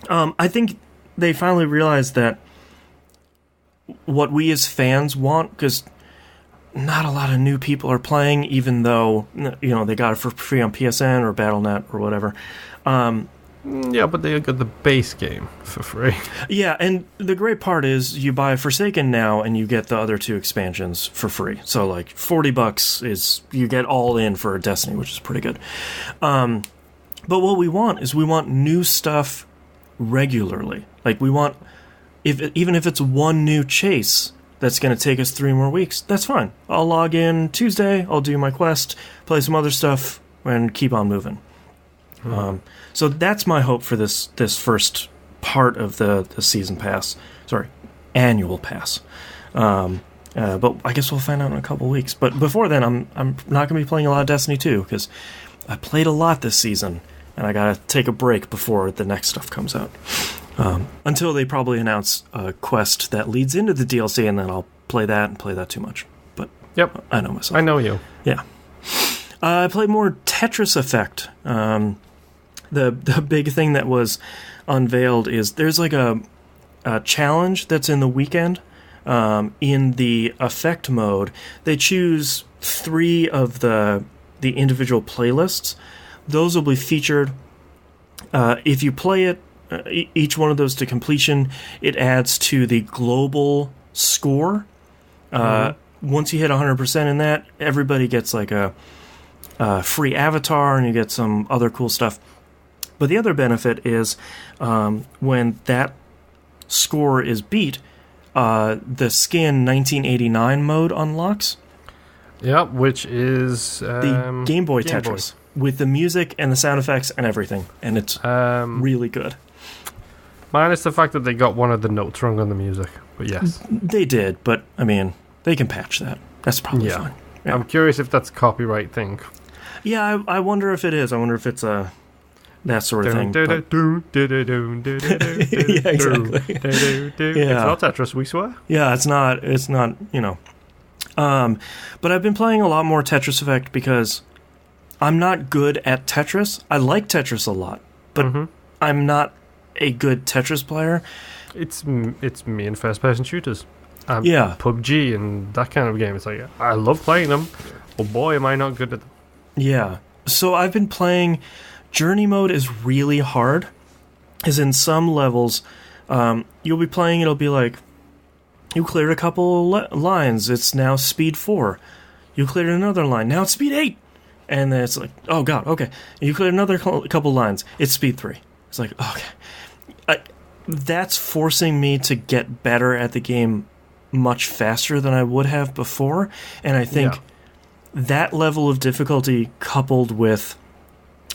I think they finally realized that what we as fans want, because not a lot of new people are playing, even though they got it for free on PSN or Battle.net or whatever. Yeah, but they got the base game for free. Yeah, and the great part is you buy Forsaken now and you get the other 2 expansions for free. So like $40 is you get all in for Destiny, which is pretty good. But what we want is new stuff regularly. Like we want, even if it's one new chase that's going to take us 3 more weeks, that's fine. I'll log in Tuesday, I'll do my quest, play some other stuff, and keep on moving. So that's my hope for this first part of the season pass. Sorry, annual pass. But I guess we'll find out in a couple weeks. But before then, I'm not going to be playing a lot of Destiny 2 because I played a lot this season, and I gotta take a break before the next stuff comes out. Until they probably announce a quest that leads into the DLC, and then I'll play that and play that too much. But yep, I know myself. I know you. Yeah. I played more Tetris Effect. The big thing that was unveiled is there's like a challenge that's in the weekend. In the Effect mode, they choose 3 of the individual playlists. Those will be featured. If you play it, each one of those to completion, it adds to the global score. Once you hit 100% in that, everybody gets like a free avatar, and you get some other cool stuff. But the other benefit is when that score is beat, the Skin 1989 mode unlocks. Yep, which is the Game Boy Tetris with the music and the sound effects and everything, and it's really good. Minus the fact that they got one of the notes wrong on the music, but yes, they did. But I mean, they can patch that. That's probably fine. Yeah. I'm curious if that's a copyright thing. Yeah, I wonder if it is. I wonder if it's that sort of thing. Yeah, exactly. It's not Tetris, we swear. Yeah, it's not, but I've been playing a lot more Tetris Effect because I'm not good at Tetris. I like Tetris a lot, but I'm not a good Tetris player. It's me in first-person shooters. Yeah. PUBG and that kind of game. It's like, I love playing them, but boy, am I not good at them. Yeah. So I've been playing... Journey mode is really hard, as in some levels, you'll be playing, it'll be like, you cleared a couple lines, it's now speed 4. You cleared another line, now it's speed 8. And then it's like, oh god, okay. You cleared another couple lines, it's speed 3. It's like, okay. That's forcing me to get better at the game much faster than I would have before, and I think that level of difficulty coupled with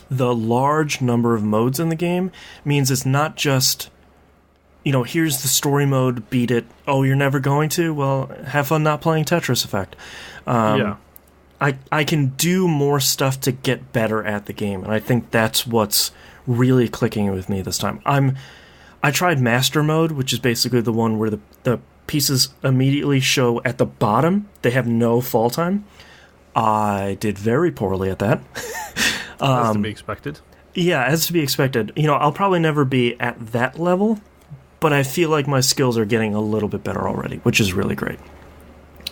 the large number of modes in the game means it's not just, here's the story mode, beat it. Oh, you're never going to? Well, have fun not playing Tetris Effect. I can do more stuff to get better at the game, and I think that's what's really clicking with me this time. I tried Master Mode, which is basically the one where the pieces immediately show at the bottom. They have no fall time. I did very poorly at that. As to be expected. Yeah, as to be expected. I'll probably never be at that level, but I feel like my skills are getting a little bit better already, which is really great.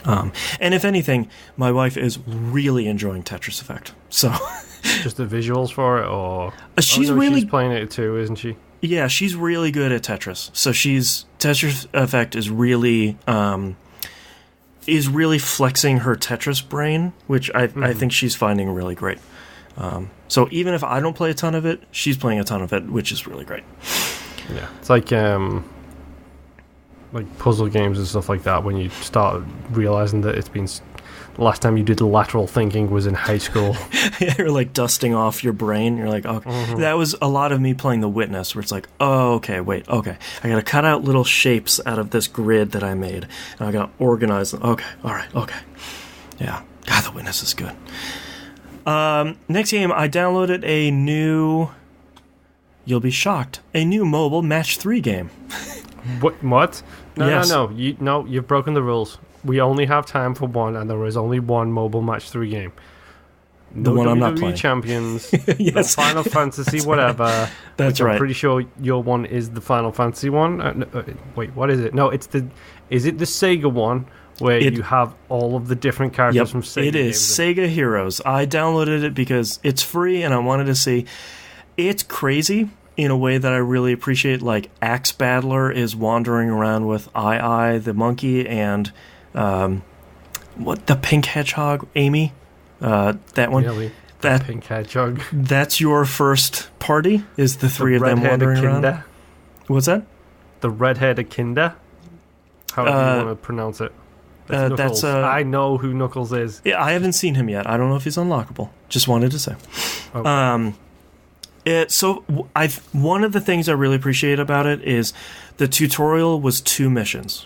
And if anything, my wife is really enjoying Tetris Effect. So, just the visuals for it, or she's she's playing it too, isn't she? Yeah, she's really good at Tetris. So Tetris Effect is really flexing her Tetris brain, which I think she's finding really great. So even if I don't play a ton of it, she's playing a ton of it, which is really great. Yeah, it's like puzzle games and stuff like that. When you start realizing that it's been the last time you did lateral thinking was in high school. You're like dusting off your brain. You're like, okay, that was a lot of me playing The Witness, where it's like, oh, okay, wait, okay, I gotta cut out little shapes out of this grid that I made, and I gotta organize them. Okay, all right, okay, yeah. God, The Witness is good. Next game, I downloaded a new, you'll be shocked, a new mobile Match 3 game. What? No, yes. No, you've broken the rules. We only have time for one, and there is only one mobile Match 3 game. The one I'm not playing. Champions, yes. the Final Fantasy, whatever. That's right. I'm pretty sure your one is the Final Fantasy one. Wait, what is it? No, is it the Sega one? Where you have all of the different characters from Sega. It is Sega Heroes. I downloaded it because it's free and I wanted to see. It's crazy in a way that I really appreciate. Like, Axe Battler is wandering around with Ai, the monkey, and the pink hedgehog, Amy. That one. Really? That pink hedgehog. That's your first party, is the three of them wandering around. What's that? The red-headed Kinder? How do you want to pronounce it? That's I know who Knuckles is. Yeah, I haven't seen him yet. I don't know if he's unlockable. Just wanted to say. Okay. One of the things I really appreciate about it is the tutorial was 2 missions.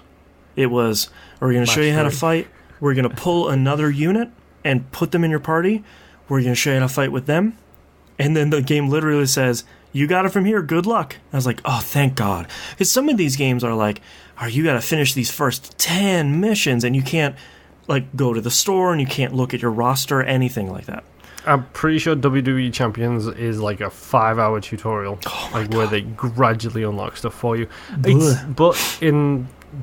It was, we're going to show you how to fight. We're going to pull another unit and put them in your party. We're going to show you how to fight with them. And then the game literally says, you got it from here, good luck. I was like, oh, thank God. Because some of these games are like, oh, you got to finish these first 10 missions, and you can't like go to the store, and you can't look at your roster or anything like that. I'm pretty sure WWE Champions is like a 5-hour tutorial, where they gradually unlock stuff for you.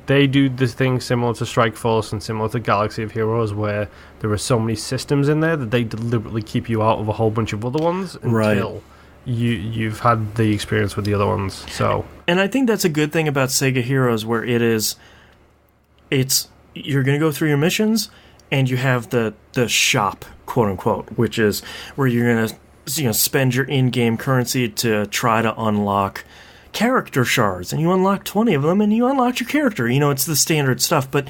They do this thing similar to Strike Force and similar to Galaxy of Heroes, where there are so many systems in there that they deliberately keep you out of a whole bunch of other ones until you've had the experience with the other ones. So, and I think that's a good thing about Sega Heroes, where it's you're going to go through your missions, and you have the shop, quote unquote, which is where you're going to spend your in-game currency to try to unlock character shards, and you unlock 20 of them, and you unlock your character. It's the standard stuff, but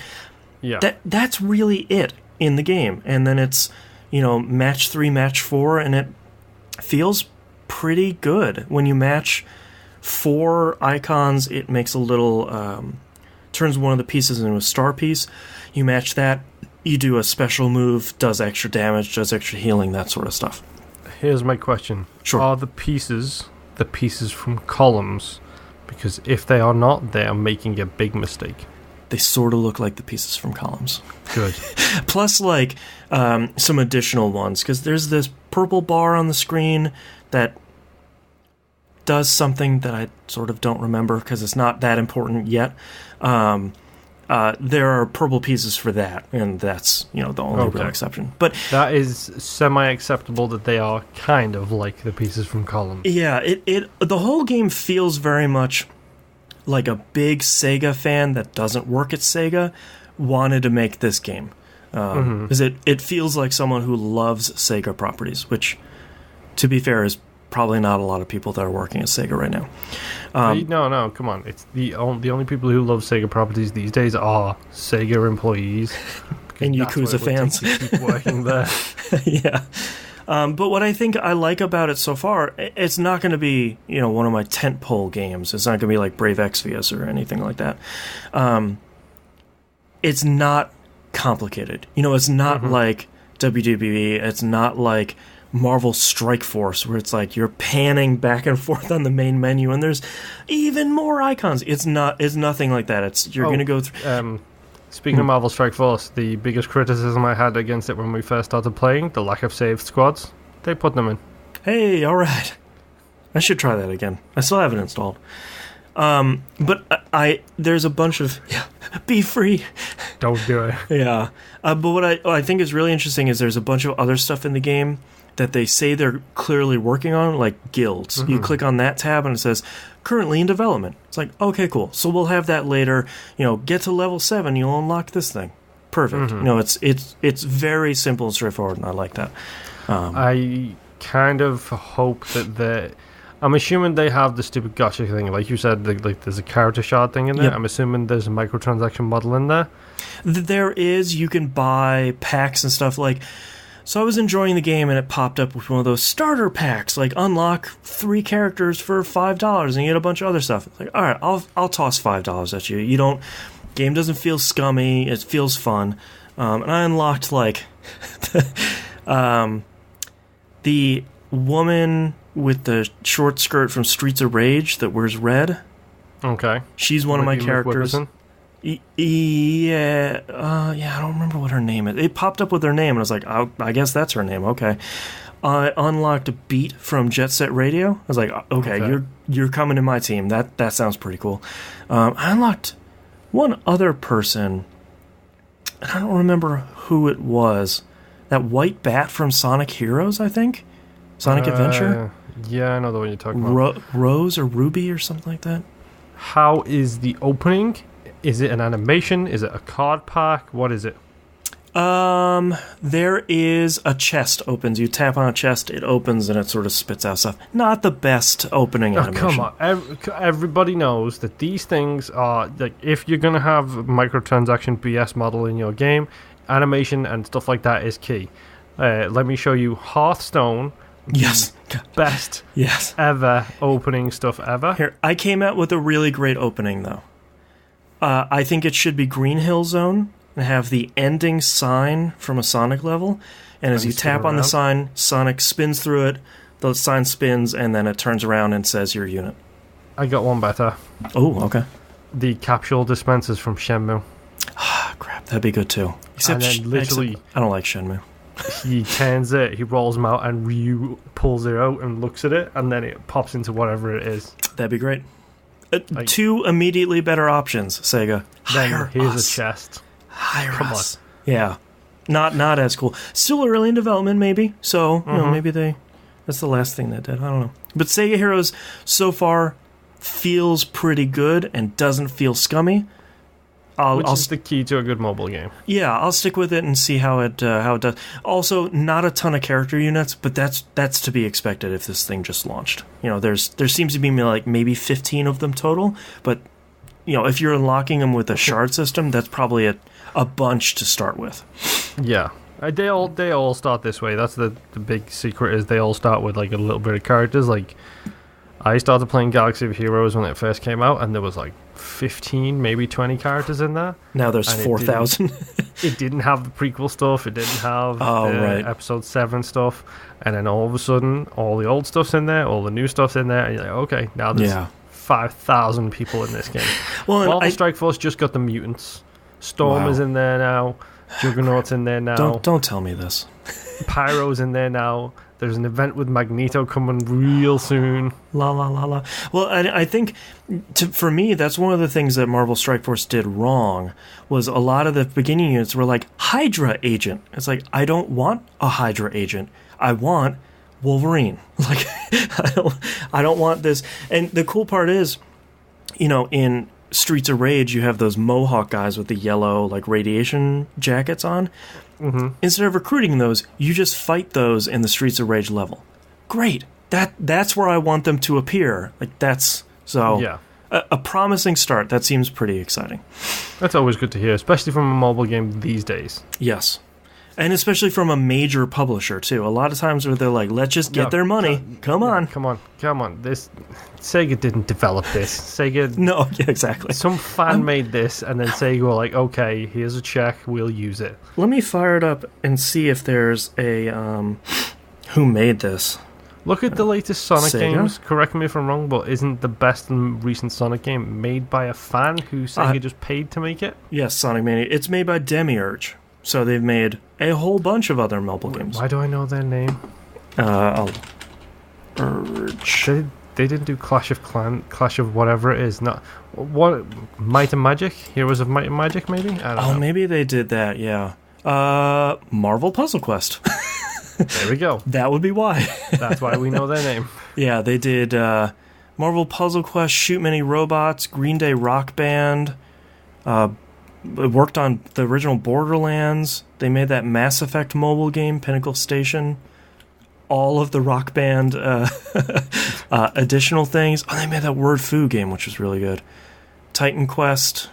that's really it in the game. And then it's match 3, match 4, and it feels pretty good. When you match 4 icons, it makes a little turns one of the pieces into a star piece. You match that, you do a special move, does extra damage, does extra healing, that sort of stuff. Here's my question. Sure. Are the pieces from columns? Because if they are not, they are making a big mistake. They sort of look like the pieces from columns. Good. Plus, like, some additional ones, because there's this purple bar on the screen that does something that I sort of don't remember because it's not that important yet. There are purple pieces for that, and that's the only real exception. But that is semi-acceptable that they are kind of like the pieces from columns. Yeah, the whole game feels very much like a big Sega fan that doesn't work at Sega wanted to make this game. Because it feels like someone who loves Sega properties, which, to be fair, is probably not a lot of people that are working at Sega right now. No, come on. It's the only people who love Sega properties these days are Sega employees and Yakuza fans. Keep working there. Yeah. But what I think I like about it so far, it's not going to be one of my tentpole games. It's not going to be like Brave Exvius or anything like that. It's not complicated. It's not like WWE. It's not like Marvel Strike Force, where it's like you're panning back and forth on the main menu and there's even more icons. It's nothing like that. You're going to go through. Speaking of Marvel Strike Force, the biggest criticism I had against it when we first started playing, the lack of saved squads, they put them in. Hey, all right. I should try that again. I still have it installed. But there's a bunch of be free. Don't do it. Yeah. But what I think is really interesting is there's a bunch of other stuff in the game that they say they're clearly working on, like guilds. You click on that tab and it says currently in development. It's like, okay, cool. So we'll have that later. Get to level 7, you'll unlock this thing. Perfect. It's very simple and straightforward, and I like that. I kind of hope that I'm assuming they have the stupid gotcha thing, like you said. Like there's a character shard thing in there. Yep. I'm assuming there's a microtransaction model in there. There is. You can buy packs and stuff like. So I was enjoying the game, and it popped up with one of those starter packs, like unlock 3 characters for $5, and you get a bunch of other stuff. It's like, all right, I'll toss $5 at you. Game doesn't feel scummy. It feels fun. And I unlocked like the woman with the short skirt from Streets of Rage that wears red. Okay, she's one of my characters. Yeah, I don't remember what her name is. It popped up with her name, and I was like, I guess that's her name. Okay. I unlocked a Beat from Jet Set Radio. I was like, okay. You're coming to my team. That sounds pretty cool. I unlocked one other person, and I don't remember who it was. That white bat from Sonic Heroes, I think? Sonic Adventure? Yeah, I know the one you're talking about. Rose or Ruby or something like that? How is the opening? Is it an animation? Is it a card pack? What is it? There is a chest opens. You tap on a chest, it opens, and it sort of spits out stuff. Not the best opening animation. Come on. Everybody knows that these things are, like, if you're going to have microtransaction BS model in your game, animation and stuff like that is key. Let me show you Hearthstone. Yes. Best ever opening stuff ever. Here, I came out with a really great opening, though. I think it should be Green Hill Zone and have the ending sign from a Sonic level. And as you tap on the sign, Sonic spins through it, The sign spins, and then it turns around and says your unit. I got one better. Oh, okay. The capsule dispensers from Shenmue. Ah, crap. That'd be good, too. And then literally... I don't like Shenmue. He turns it, he rolls them out, and Ryu pulls it out and looks at it, and then it pops into whatever it is. That'd be great. 2 immediately better options, Sega. Then here's a chest. Hire us. Yeah. Not as cool. Still early in development, maybe. So, you know, maybe that's the last thing they did. I don't know. But Sega Heroes, so far, feels pretty good and doesn't feel scummy. Which is the key to a good mobile game. Yeah, I'll stick with it and see how it does. Also, not a ton of character units, but that's to be expected if this thing just launched. You know, there seems to be like maybe 15 of them total, but you know, if you're unlocking them with a shard system, that's probably a bunch to start with. Yeah. They all start this way. That's the big secret, is they all start with like a little bit of characters. Like, I started playing Galaxy of Heroes when it first came out, and there was like 15, maybe 20 characters in there. Now there's 4,000. It didn't have the prequel stuff. It didn't have Episode 7 stuff. And then all of a sudden, all the old stuff's in there, all the new stuff's in there, and you're like, okay, now there's 5,000 people in this game. Well, Marvel Strike Force just got the mutants. Storm is in there now. Juggernaut's in there now. Don't tell me this. Pyro's in there now. There's an event with Magneto coming real soon. La la la la. Well, I think for me, that's one of the things that Marvel Strike Force did wrong. Was a lot of the beginning units were like Hydra agent. It's like, I don't want a Hydra agent. I want Wolverine. Like, I don't want this. And the cool part is, you know, in Streets of Rage, you have those Mohawk guys with the yellow like radiation jackets on. Mm-hmm. Instead of recruiting those, you just fight those in the Streets of Rage level. Great. That's where I want them to appear. Like, that's a promising start. That seems pretty exciting. That's always good to hear, especially from a mobile game these days. Yes. And especially from a major publisher, too. A lot of times where they're like, let's just get their money. Come on. Sega didn't develop this. Sega... No, yeah, exactly. Some fan made this, and then Sega were like, okay, here's a check, we'll use it. Let me fire it up and see if there's a... who made this? Look at the latest Sonic Sega? games. Correct me if I'm wrong, but isn't the best and recent Sonic game made by a fan who Sega just paid to make it? Yes, Sonic Mania. It's made by Demiurge. So they've made a whole bunch of other mobile games. Why do I know their name? Urge. They didn't do Clash of whatever it is. Not what Might and Magic? Heroes of Might and Magic, maybe? I don't know. Maybe they did that, yeah. Marvel Puzzle Quest. There we go. That would be why. That's why we know their name. Yeah, they did Marvel Puzzle Quest, Shoot Many Robots, Green Day Rock Band, worked on the original Borderlands. They made that Mass Effect mobile game, Pinnacle Station. All of the Rock Band additional things. Oh, they made that Word Fu game, which was really good. Titan Quest,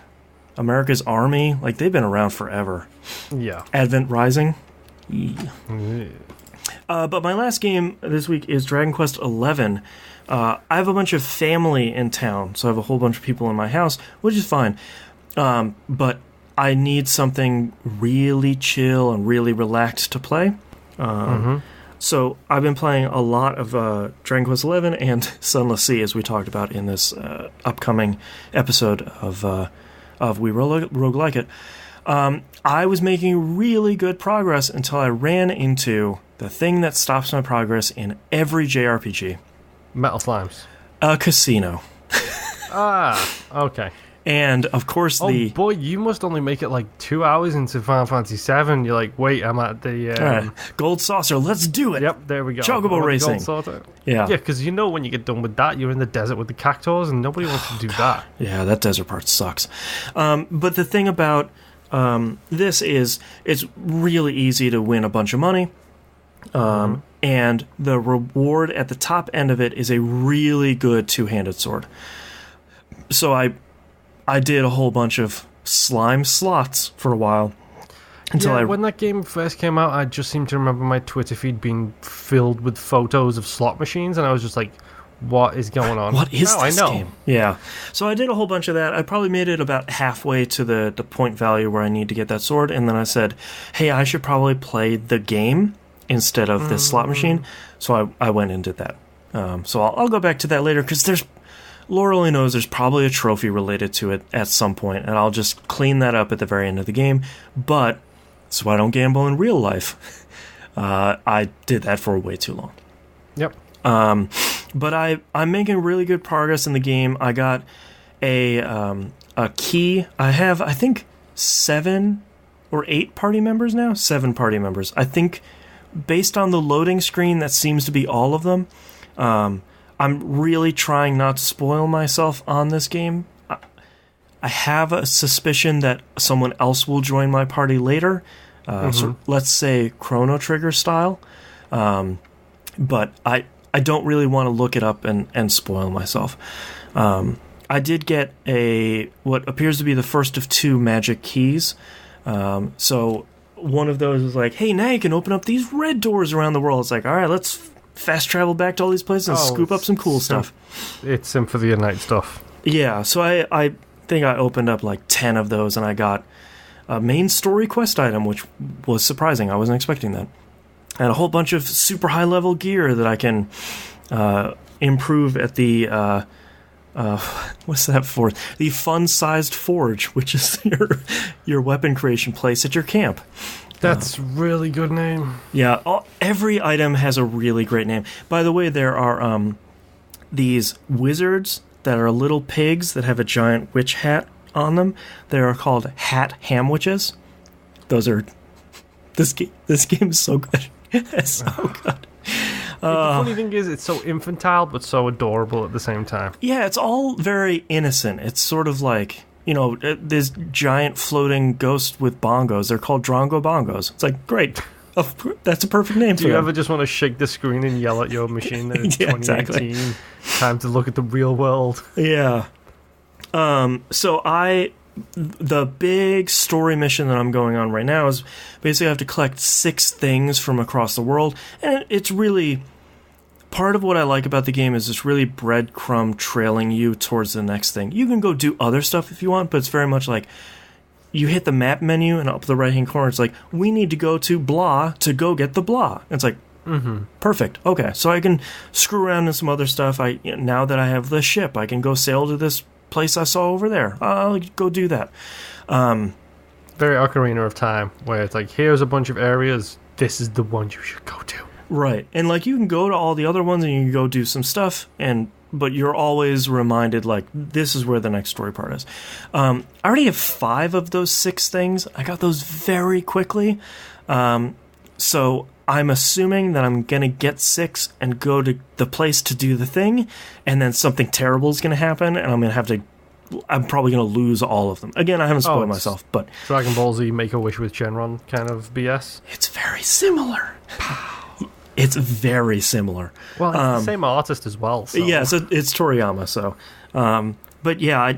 America's Army. Like, they've been around forever. Yeah. Advent Rising. Yeah. But my last game this week is Dragon Quest XI. I have a bunch of family in town, so I have a whole bunch of people in my house, which is fine. But I need something really chill and really relaxed to play. So I've been playing a lot of Dragon Quest XI and Sunless Sea, as we talked about in this upcoming episode of We Roguelike It. I was making really good progress until I ran into the thing that stops my progress in every JRPG. Metal Slimes. A casino. Okay. And, of course, Oh, boy, you must only make it like 2 hours into Final Fantasy VII. You're like, wait, I'm at the... All right. Gold Saucer, let's do it! Yep, there we go. Chocobo Racing. Yeah, because you know when you get done with that, you're in the desert with the cactuars, and nobody wants to do that. Yeah, that desert part sucks. But the thing about this is it's really easy to win a bunch of money. And the reward at the top end of it is a really good two-handed sword. So I did a whole bunch of slime slots for a while. When that game first came out, I just seem to remember my Twitter feed being filled with photos of slot machines, and I was just like, what is going on? What is this game? Yeah. So I did a whole bunch of that. I probably made it about halfway to the point value where I need to get that sword, and then I said, hey, I should probably play the game instead of this slot machine. So I went and did that. So I'll go back to that later, because Lord only knows there's probably a trophy related to it at some point, and I'll just clean that up at the very end of the game. But so I don't gamble in real life. I did that for way too long. Yep. But I'm making really good progress in the game. I got a key. I have, I think, 7 or 8 party members now. 7 party members. I think, based on the loading screen, that seems to be all of them. I'm really trying not to spoil myself on this game. I have a suspicion that someone else will join my party later. So let's say Chrono Trigger style. But I don't really want to look it up and spoil myself. I did get what appears to be the first of 2 magic keys. So one of those is like, hey, now you can open up these red doors around the world. It's like, all right, let's fast travel back to all these places and scoop up some cool stuff. It's Symphony of Night stuff. Yeah, so I think I opened up like 10 of those, and I got a main story quest item, which was surprising. I wasn't expecting that. And a whole bunch of super high level gear that I can improve at the what's that for? The fun-sized forge, which is your weapon creation place at your camp. That's really good name. Yeah, every item has a really great name. By the way, there are these wizards that are little pigs that have a giant witch hat on them. They are called hat hamwitches. Those are... This game is so good. It's so good. The funny thing is, it's so infantile but so adorable at the same time. Yeah, it's all very innocent. It's sort of like, this giant floating ghost with bongos. They're called Drongo Bongos. It's like, great. That's a perfect name for them. Do you ever just want to shake the screen and yell at your machine that it's 2018? Exactly. Time to look at the real world. Yeah. So the big story mission that I'm going on right now is basically I have to collect 6 things from across the world, and it's really part of what I like about the game is it's really breadcrumb trailing you towards the next thing. You can go do other stuff if you want, but it's very much like you hit the map menu and up the right hand corner it's like, we need to go to blah to go get the blah. And it's like, perfect. Okay, so I can screw around in some other stuff. Now that I have the ship, I can go sail to this place I saw over there. I'll go do that. Very Ocarina of Time, where it's like, here's a bunch of areas, this is the one you should go to. Right. And like you can go to all the other ones and you can go do some stuff, but you're always reminded like this is where the next story part is. I already have 5 of those 6 things. I got those very quickly. So I'm assuming that I'm going to get 6 and go to the place to do the thing, and then something terrible is going to happen, and I'm probably going to lose all of them. Again, I haven't spoiled myself, but... Dragon Ball Z Make-A-Wish with Shenron kind of BS? It's very similar. It's very similar. Well, it's the same artist as well. So. Yeah, so it's Toriyama, so... but yeah,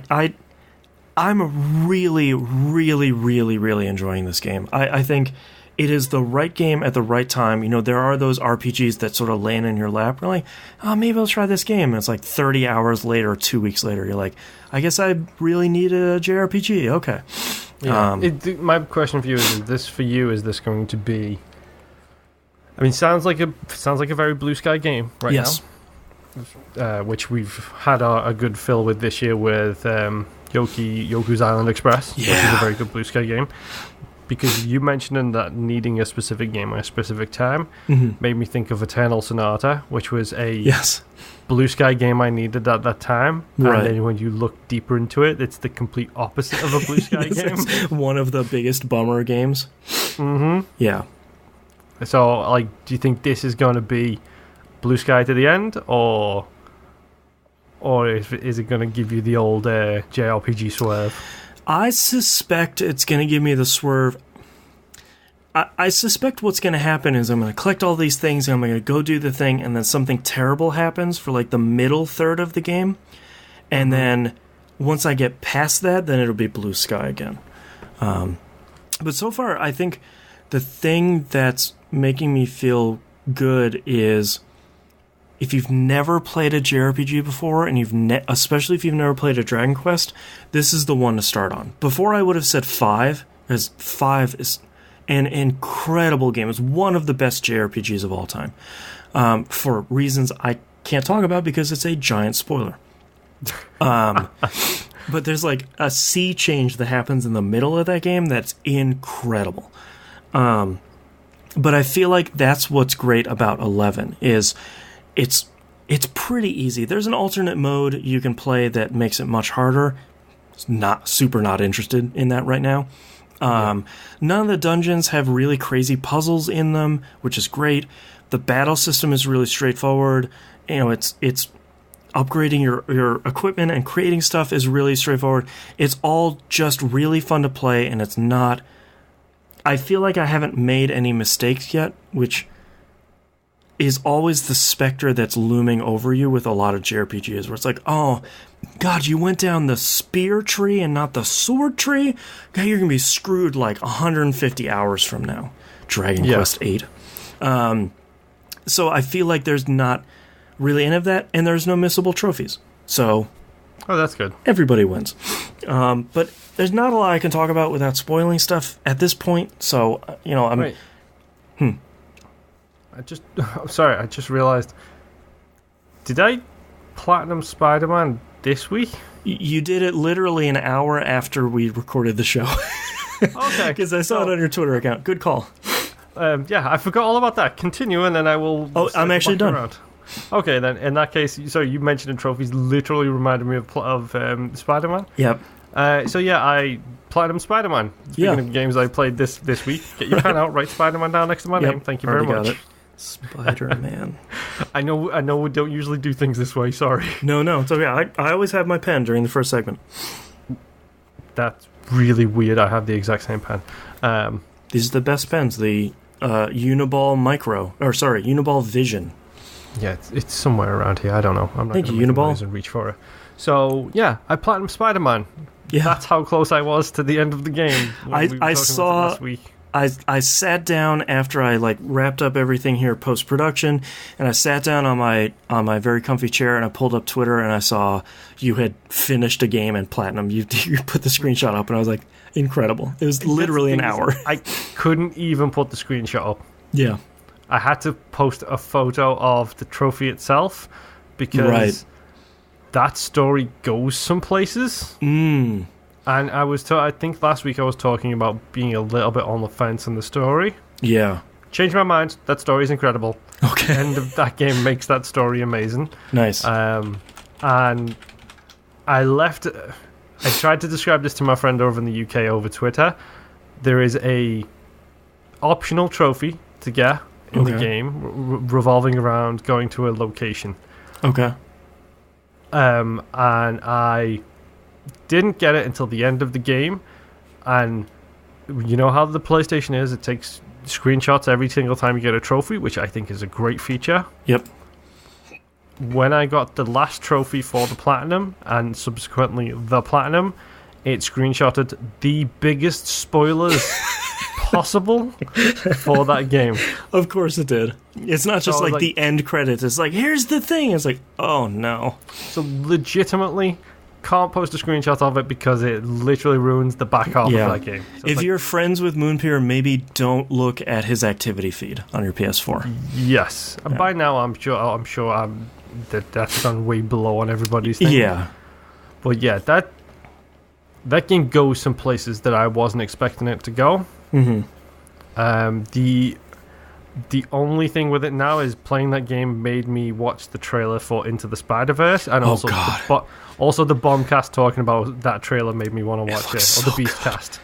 I'm really, really, really, really enjoying this game. I think... It is the right game at the right time. There are those RPGs that sort of land in your lap. You're like, oh, maybe I'll try this game. And it's like 30 hours later, 2 weeks later, you're like, I guess I really need a JRPG. Okay. Yeah. My question for you is this going to be... I mean, sounds like a very Blue Sky game right now. Which we've had a good fill with this year with Yoku's Island Express, which is a very good Blue Sky game. Because you mentioning that needing a specific game at a specific time made me think of Eternal Sonata, which was a Blue Sky game I needed at that time. Right. And then when you look deeper into it, it's the complete opposite of a Blue Sky game. It's one of the biggest bummer games. Yeah. So, do you think this is going to be Blue Sky to the end, or is it going to give you the old JRPG swerve? I suspect it's going to give me the swerve. I suspect what's going to happen is I'm going to collect all these things, and I'm going to go do the thing, and then something terrible happens for the middle third of the game. And then once I get past that, then it'll be Blue Sky again. But so far, I think the thing that's making me feel good is... If you've never played a JRPG before, and especially if you've never played a Dragon Quest, this is the one to start on. Before I would have said 5, because 5 is an incredible game. It's one of the best JRPGs of all time, for reasons I can't talk about because it's a giant spoiler. But there's like a sea change that happens in the middle of that game that's incredible. But I feel like that's what's great about 11 is it's pretty easy. There's an alternate mode you can play that makes it much harder. Not interested in that right now. None of the dungeons have really crazy puzzles in them, which is great. The battle system is really straightforward. You know, it's upgrading your equipment and creating stuff is really straightforward. It's all just really fun to play, and it's not... I feel like I haven't made any mistakes yet, which is always the specter that's looming over you with a lot of JRPGs, where it's like, oh, God, you went down the spear tree and not the sword tree? God, you're going to be screwed like 150 hours from now. Dragon Quest VIII. So I feel like there's not really any of that, and there's no missable trophies. So... Oh, that's good. Everybody wins. But there's not a lot I can talk about without spoiling stuff at this point, so, you know, I'm... Wait. I'm sorry, I just realized... Did I Platinum Spider-Man this week? You did it literally an hour after we recorded the show. Okay. Because I saw it on your Twitter account. Good call. Yeah, I forgot all about that. Continue, and then I will... Oh, I'm actually done. Around. Okay, then, in that case, so you mentioned trophies literally reminded me of Spider-Man. Yep. I Platinum Spider-Man. Speaking of games I played this week, get your pen out, write Spider-Man down next to my name. Thank you very much. Spider-Man. I know we don't usually do things this way, sorry. No, it's okay. I always have my pen during the first segment. That's really weird. I have the exact same pen. These are the best pens, the Uniball Vision. Yeah, it's somewhere around here. I don't know. I'm not going to Uniball. And reach for it. So, yeah, I Platinum Spider-Man. Yeah. That's how close I was to the end of the game. I saw... Last week. I sat down after I wrapped up everything here post-production, and I sat down on my very comfy chair, and I pulled up Twitter, and I saw you had finished a game in Platinum. You put the screenshot up, and I was like, incredible. It was literally an hour. I couldn't even put the screenshot up. Yeah. I had to post a photo of the trophy itself because that story goes some places. And I think last week I was talking about being a little bit on the fence in the story. Yeah. Changed my mind. That story is incredible. Okay. The end of that game makes that story amazing. Nice. And I tried to describe this to my friend over in the UK over Twitter. There is a optional trophy to get in the game revolving around going to a location. Okay. And I didn't get it until the end of the game, and you know how the PlayStation is, it takes screenshots every single time you get a trophy, which I think is a great feature. Yep. When I got the last trophy for the Platinum, and subsequently the Platinum, it screenshotted the biggest spoilers possible for that game. Of course it did. It's not just like the end credits. It's like, here's the thing. It's like, oh no. So legitimately can't post a screenshot of it because it literally ruins the back half of that game. So if you're friends with Moonpier, maybe don't look at his activity feed on your PS4. Yes. And by now I'm sure that's gone way below on everybody's thing. Yeah. But yeah, that game goes some places that I wasn't expecting it to go. Mm-hmm. The only thing with it now is playing that game made me watch the trailer for Into the Spider-Verse, and also the Bombcast talking about that trailer made me want to watch it, or the Beastcast.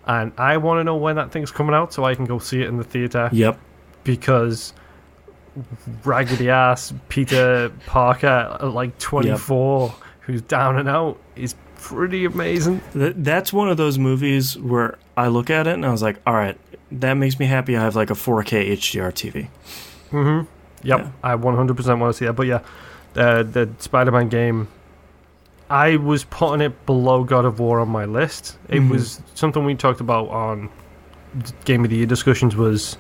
And I want to know when that thing's coming out so I can go see it in the theater. Yep. Because raggedy ass Peter Parker, 24, who's down and out, is pretty amazing. That's one of those movies where I look at it and I was like, all right, that makes me happy I have a 4K HDR TV. Mm-hmm. Yep, yeah. I 100% want to see that. But yeah, the Spider-Man game, I was putting it below God of War on my list. It was something we talked about on Game of the Year discussions, was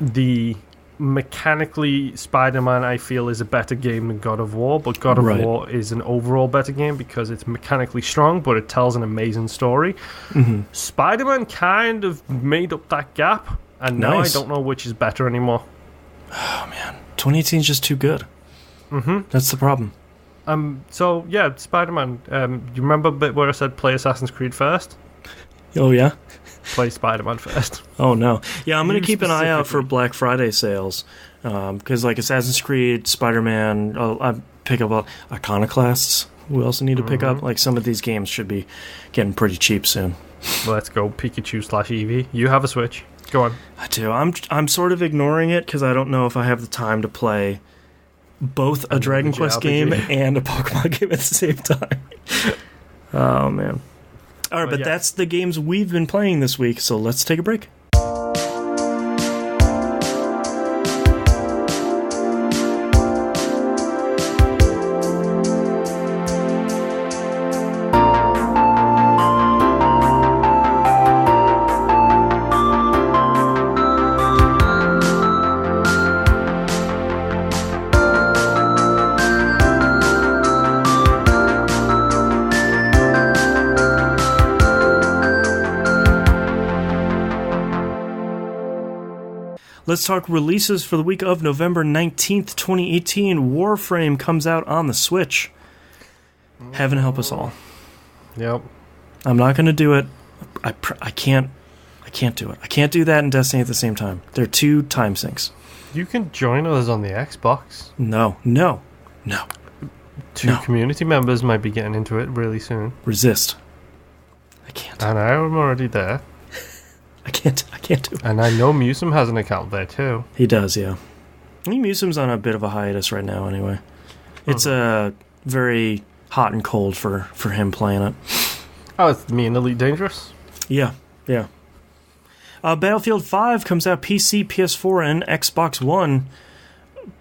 the mechanically, Spider-Man, I feel, is a better game than God of War, but God of War is an overall better game because it's mechanically strong, but it tells an amazing story. Mm-hmm. Spider-Man kind of made up that gap, and now I don't know which is better anymore. Oh, man. 2018 is just too good. Mm-hmm. That's the problem. So, yeah, Spider-Man. You remember the bit where I said play Assassin's Creed first? Oh, yeah? Play Spider-Man first. Oh, no. Yeah, I'm going to keep an eye out for Black Friday sales. Because, like, Assassin's Creed, Spider-Man, I pick up Iconoclasts. We also need to pick up. Like, some of these games should be getting pretty cheap soon. Let's go Pikachu/Eevee. You have a Switch. Go on. I do. I'm sort of ignoring it because I don't know if I have the time to play both a Dragon Quest game and a Pokemon game at the same time. Oh, man. All right, but that's the games we've been playing this week, so let's take a break. Let's talk releases for the week of November 19th, 2018. Warframe comes out on the Switch. Heaven help us all. Yep. I'm not going to do it. I can't do it. I can't do that and Destiny at the same time. They're two time sinks. You can join us on the Xbox. No. Two community members might be getting into it really soon. Resist. I can't. And I'm already there. I can't do it. And I know Musum has an account there too. He does, yeah. I think Musum's on a bit of a hiatus right now anyway. It's very hot and cold for him playing it. Oh, it's me and Elite Dangerous? Yeah. Battlefield 5 comes out PC, PS4, and Xbox One.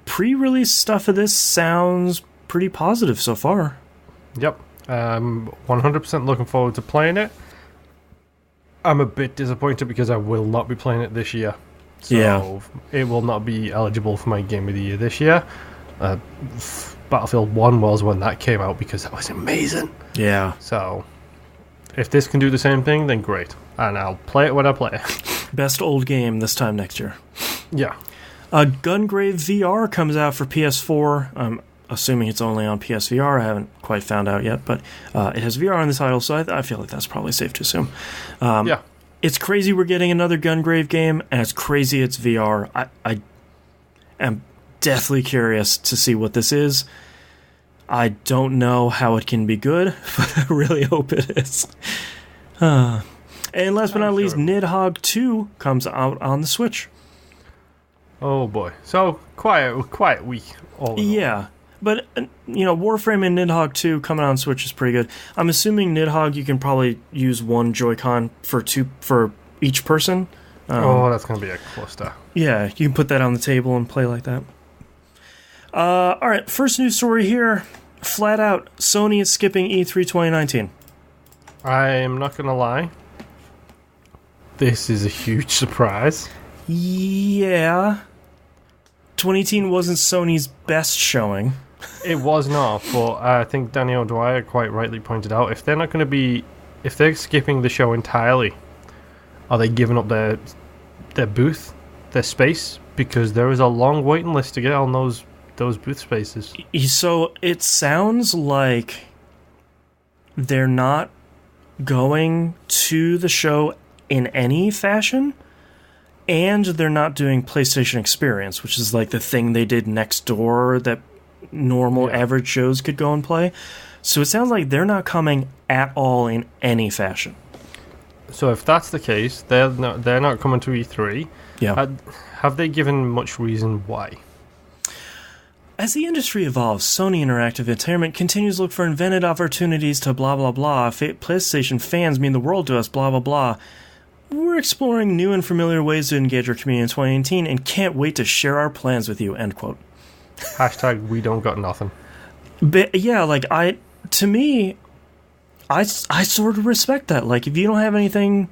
Pre-release stuff of this sounds pretty positive so far. Yep. 100% looking forward to playing it. I'm a bit disappointed because I will not be playing it this year. So it will not be eligible for my Game of the Year this year. Battlefield 1 was when that came out because that was amazing. Yeah. So if this can do the same thing, then great. And I'll play it when I play it. Best old game this time next year. Yeah. Gungrave VR comes out for PS4. I'm assuming it's only on PSVR. I haven't quite found out yet, but it has VR in the title, so I feel like that's probably safe to assume. Yeah. It's crazy we're getting another Gungrave game, and it's crazy it's VR. I am deathly curious to see what this is. I don't know how it can be good, but I really hope it is. And last but not least, Nidhogg 2 comes out on the Switch. Oh boy. So, quiet week. Yeah. But, Warframe and Nidhogg 2 coming on Switch is pretty good. I'm assuming Nidhogg you can probably use one Joy-Con for each person. That's going to be a cluster. Yeah, you can put that on the table and play like that. Alright, first news story here. Flat out, Sony is skipping E3 2019. I'm not going to lie. This is a huge surprise. Yeah. 2018 wasn't Sony's best showing. It was not, but I think Daniel Dwyer quite rightly pointed out, if they're skipping the show entirely, are they giving up their booth, their space? Because there is a long waiting list to get on those booth spaces. So it sounds like they're not going to the show in any fashion, and they're not doing PlayStation Experience, which is like the thing they did next door that normal average shows could go and play. So it sounds like they're not coming at all in any fashion. So if that's the case, they're not coming to E3. Yeah. Have they given much reason why? As the industry evolves, Sony Interactive Entertainment continues to look for inventive opportunities to blah blah blah. PlayStation fans mean the world to us, blah blah blah. We're exploring new and familiar ways to engage our community in 2018 and can't wait to share our plans with you, end quote. Hashtag we don't got nothing. But yeah, like I sort of respect that. Like if you don't have anything,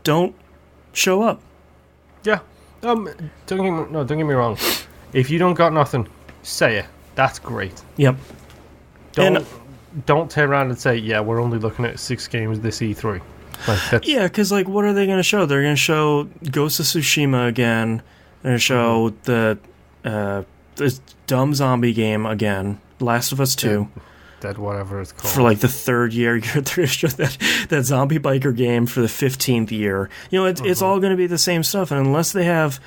don't show up. Yeah. Don't get me wrong. If you don't got nothing, say it. That's great. Yep. Don't turn around and say, yeah, we're only looking at 6 games this E3. Yeah, because what are they going to show? They're going to show Ghost of Tsushima again. They're going to show the dumb zombie game again, Last of Us 2. Dead whatever it's called. For the third year, they're going to show that zombie biker game for the 15th year. It's all going to be the same stuff, and unless they have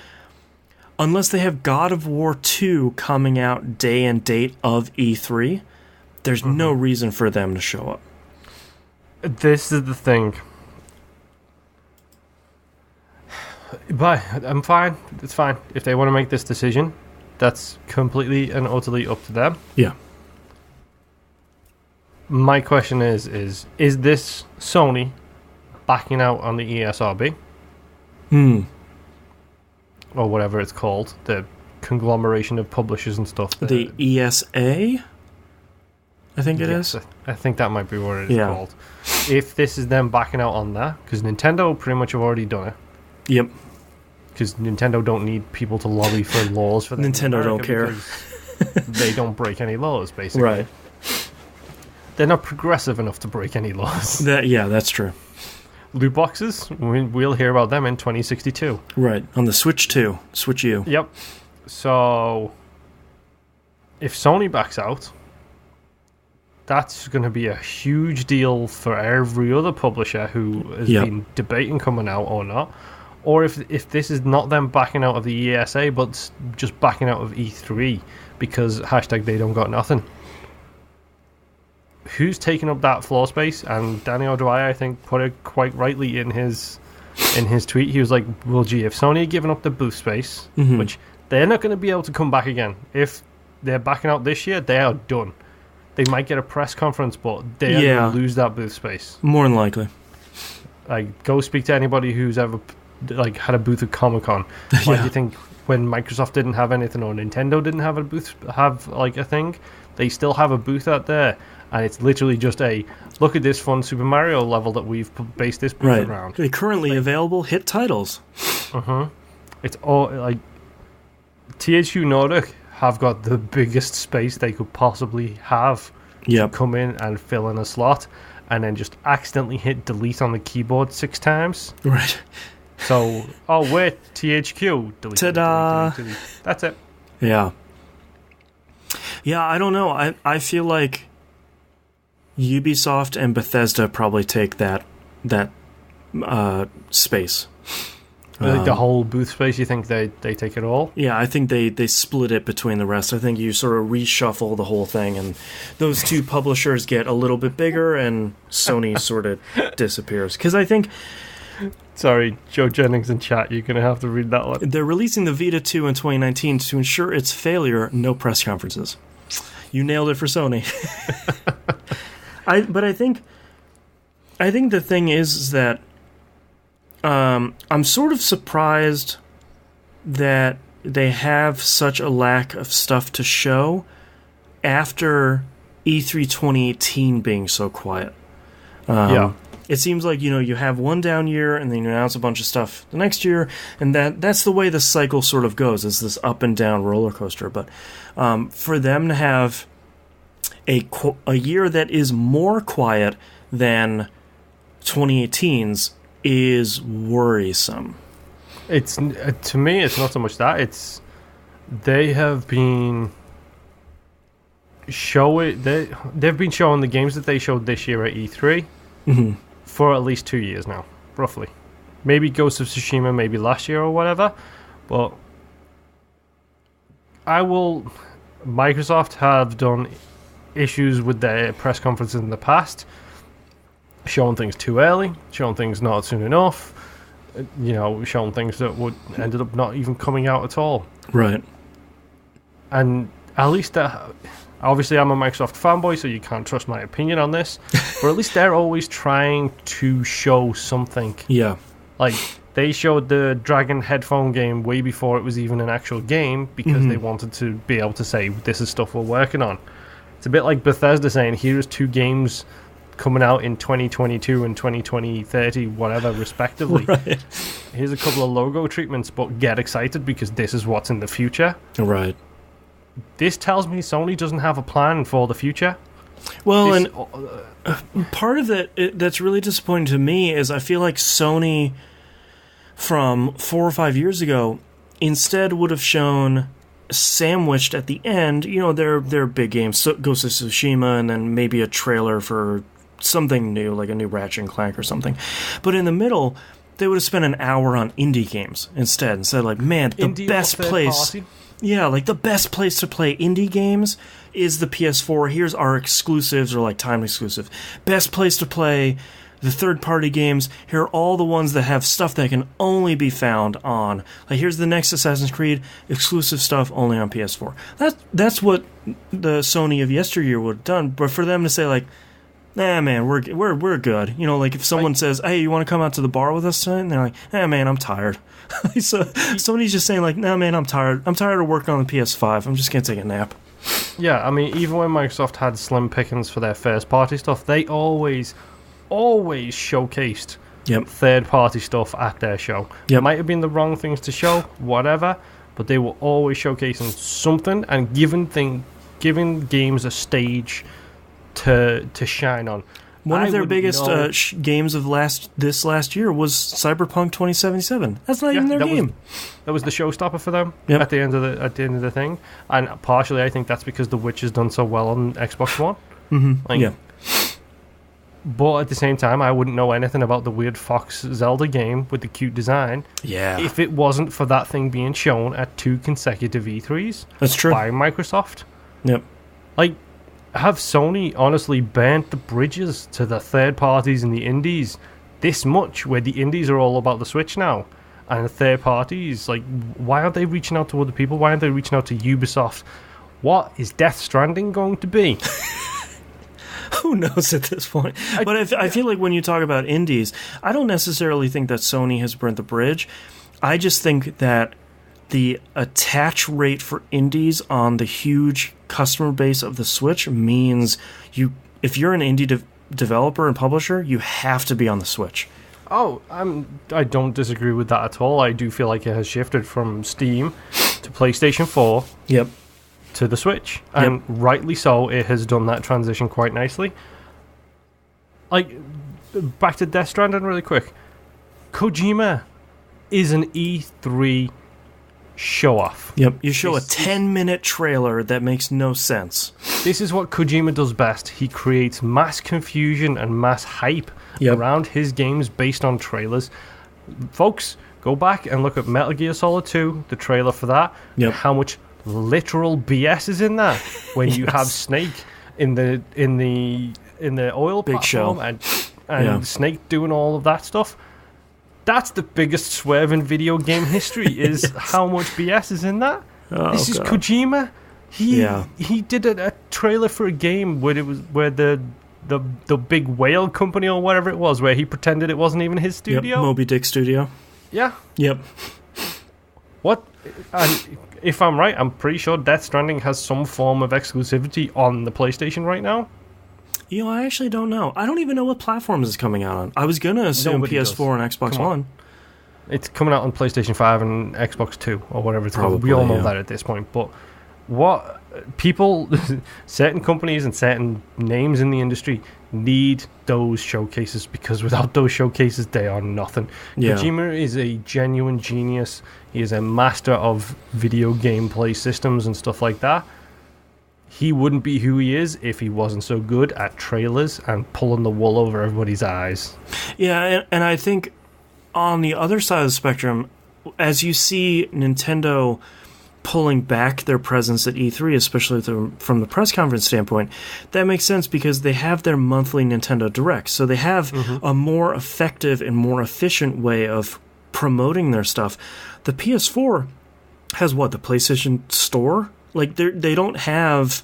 God of War 2 coming out day and date of E3, there's no reason for them to show up. This is the thing. But I'm fine. It's fine. If they want to make this decision, that's completely and utterly up to them. Yeah. My question is this Sony backing out on the ESRB? Or whatever it's called, the conglomeration of publishers and stuff. The ESA? I think it is. I think that might be what it is called. If this is them backing out on that, because Nintendo pretty much have already done it. Yep. Because Nintendo don't need people to lobby for laws for them. Nintendo don't care. They don't break any laws, basically. Right. They're not progressive enough to break any laws. That's true. Loot boxes, we'll hear about them in 2062. Right, on the Switch 2. Switch U. Yep. So, if Sony backs out, that's going to be a huge deal for every other publisher who has been debating coming out or not. Or if this is not them backing out of the ESA, but just backing out of E3 because # they don't got nothing. Who's taking up that floor space? And Danny O'Dwyer, I think, put it quite rightly in his tweet. He was like, well, gee, if Sony had given up the booth space, which they're not going to be able to come back again. If they're backing out this year, they are done. They might get a press conference, but they are going to lose that booth space. More than likely. Go speak to anybody who's ever had a booth at Comic-Con. Why do you think when Microsoft didn't have anything or Nintendo didn't have a thing, they still have a booth out there? And it's literally just look at this fun Super Mario level that we've based this booth around. The currently available hit titles. It's all THQ Nordic have got the biggest space they could possibly have to come in and fill in a slot, and then just accidentally hit delete on the keyboard 6 times. Right. So, wait, THQ. Delete, ta-da! Delete. That's it. Yeah. Yeah, I don't know. I feel like Ubisoft and Bethesda probably take that space. The whole booth space, you think they take it all? Yeah, I think they split it between the rest. I think you sort of reshuffle the whole thing, and those two publishers get a little bit bigger, and Sony sort of disappears. Because I think... Sorry, Joe Jennings in chat, you're going to have to read that one. They're releasing the Vita 2 in 2019 to ensure its failure, no press conferences. You nailed it for Sony. But I think the thing is that I'm sort of surprised that they have such a lack of stuff to show after E3 2018 being so quiet. It seems like, you have one down year and then you announce a bunch of stuff the next year, and that's the way the cycle sort of goes, is this up and down roller coaster. But for them to have a year that is more quiet than 2018's is worrisome. It's to me, it's not so much that. It's they have been they've been showing the games that they showed this year at E3 for at least 2 years now, roughly. Maybe Ghost of Tsushima, maybe last year or whatever. But Microsoft have done issues with their press conferences in the past, showing things too early, showing things not soon enough, showing things that ended up not even coming out at all. Right. And at least obviously I'm a Microsoft fanboy, so you can't trust my opinion on this, but at least they're always trying to show something. Yeah. Like, they showed the Dragon headphone game way before it was even an actual game, because they wanted to be able to say, this is stuff we're working on. It's a bit like Bethesda saying, here's 2 games coming out in 2022 and 2030, whatever, respectively. Right. Here's a couple of logo treatments, but get excited because this is what's in the future. Right. This tells me Sony doesn't have a plan for the future. Well, and part of that's really disappointing to me is I feel like Sony from 4 or 5 years ago instead would have shown sandwiched at the end, their big games, so Ghost of Tsushima, and then maybe a trailer for something new, like a new Ratchet and Clank or something. But in the middle, they would have spent an hour on indie games instead like, man, the best place. Yeah, like the best place to play indie games is the PS4. Here's our exclusives, or like time exclusive. Best place to play the third-party games. Here are all the ones that have stuff that can only be found on. Like, here's the next Assassin's Creed exclusive stuff only on PS4. That's what the Sony of yesteryear would have done. But for them to say like, nah, man, we're good. Like if someone says, hey, you want to come out to the bar with us tonight? And they're like, nah, man, I'm tired. So Sony's just saying like, nah, man, I'm tired. I'm tired of working on the PS5. I'm just gonna take a nap. Yeah, I mean, even when Microsoft had slim pickings for their first-party stuff, they always showcased third-party stuff at their show. It might have been the wrong things to show, whatever, but they were always showcasing something and giving games a stage to shine on. One of their biggest games of this last year was Cyberpunk 2077. That's not even their game. That was the showstopper for them at the end of the thing, and partially I think that's because The Witch has done so well on Xbox One. Mm-hmm. But at the same time, I wouldn't know anything about the weird Fox Zelda game with the cute design if it wasn't for that thing being shown at 2 consecutive E3s. That's true. By Microsoft. Yep. Like, have Sony honestly burnt the bridges to the third parties and the indies this much, where the indies are all about the Switch now? And the third parties, like, why aren't they reaching out to other people? Why aren't they reaching out to Ubisoft? What is Death Stranding going to be? Who knows at this point? But I feel like when you talk about indies, I don't necessarily think that Sony has burnt the bridge. I just think that the attach rate for indies on the huge customer base of the Switch means if you're an indie developer and publisher, you have to be on the Switch. Oh, I don't disagree with that at all. I do feel like it has shifted from Steam to PlayStation 4. Yep. To the Switch, and rightly so. It has done that transition quite nicely. Like, back to Death Stranding really quick. Kojima is an E3 show-off. Yep, you show a 10-minute trailer that makes no sense. This is what Kojima does best. He creates mass confusion and mass hype around his games based on trailers. Folks, go back and look at Metal Gear Solid 2, the trailer for that, and how much literal BS is in that when you have Snake in the oil big platform show. and Snake doing all of that stuff. That's the biggest swerve in video game history is how much BS is in that. This is Kojima. He did a trailer for a game where the big whale company or whatever it was, where he pretended it wasn't even his studio. Moby Dick Studio. Yeah. Yep. What? And if I'm right, I'm pretty sure Death Stranding has some form of exclusivity on the PlayStation right now. I actually don't know. I don't even know what platforms it's coming out on. I was going to assume PS4 and Xbox One. It's coming out on PlayStation 5 and Xbox 2 or whatever it's called. We all know that at this point. But what people, certain companies and certain names in the industry need those showcases, because without those showcases, they are nothing. Kojima is a genuine genius. He is a master of video gameplay systems and stuff like that. He wouldn't be who he is if he wasn't so good at trailers and pulling the wool over everybody's eyes. Yeah, and I think on the other side of the spectrum, as you see Nintendo pulling back their presence at E3, especially from the press conference standpoint, that makes sense because they have their monthly Nintendo Direct. So they have a more effective and more efficient way of promoting their stuff. The PS4 has the PlayStation Store? Like, they don't have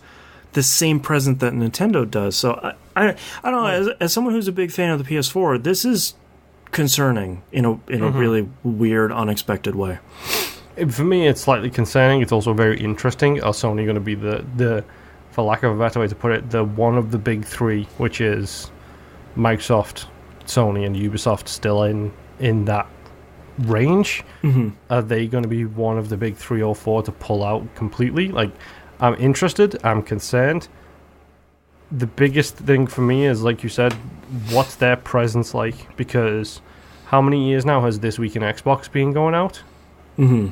the same presence that Nintendo does. So I don't know. As someone who's a big fan of the PS4, this is concerning in a really weird, unexpected way. For me, it's slightly concerning. It's also very interesting. Are Sony going to be the, for lack of a better way to put it, the one of the big three, which is Microsoft, Sony, and Ubisoft still in that range? Mm-hmm. Are they going to be one of the big 3 or 4 to pull out completely? Like, I'm interested, I'm concerned. The biggest thing for me is, like you said, what's their presence like? Because how many years now has This Week in Xbox been going out? Mm-hmm.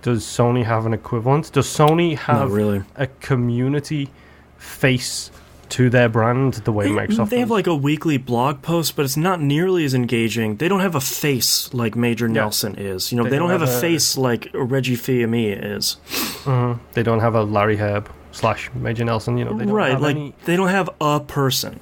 Does Sony have an equivalent? Does Sony have Not really. a community face to their brand the way Microsoft They have does? like a weekly blog post, but it's not nearly as engaging. They don't have a face like Major Nelson is. You know, they don't have a face like Reggie Fils-Aimé is. Mm-hmm. They don't have a Larry Herb / Major Nelson. You know, they don't have any. They don't have a person.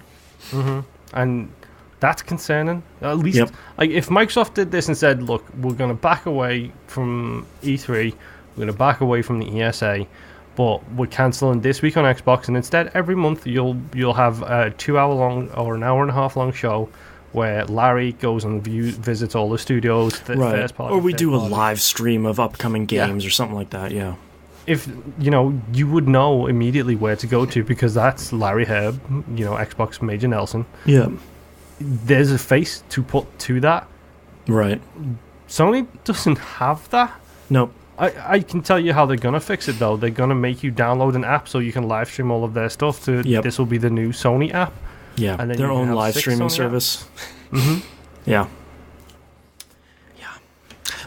Mm-hmm. And that's concerning. At least, like, if Microsoft did this and said, "Look, we're going to back away from E3, we're going to back away from the ESA, but we're cancelling This Week on Xbox, and instead every month you'll have a 2-hour long or an hour and a half long show where Larry goes and visits all the studios, Right. Or we do a live stream of upcoming games or something like that." Yeah. If you would know immediately where to go to, because that's Larry Herb, Xbox Major Nelson. Yeah. There's a face to put to that. Right. Sony doesn't have that. Nope. I can tell you how they're going to fix it, though. They're going to make you download an app so you can live stream all of their stuff. This will be the new Sony app. Yeah, and then their own live streaming Sony service. Mm-hmm. Yeah. Yeah.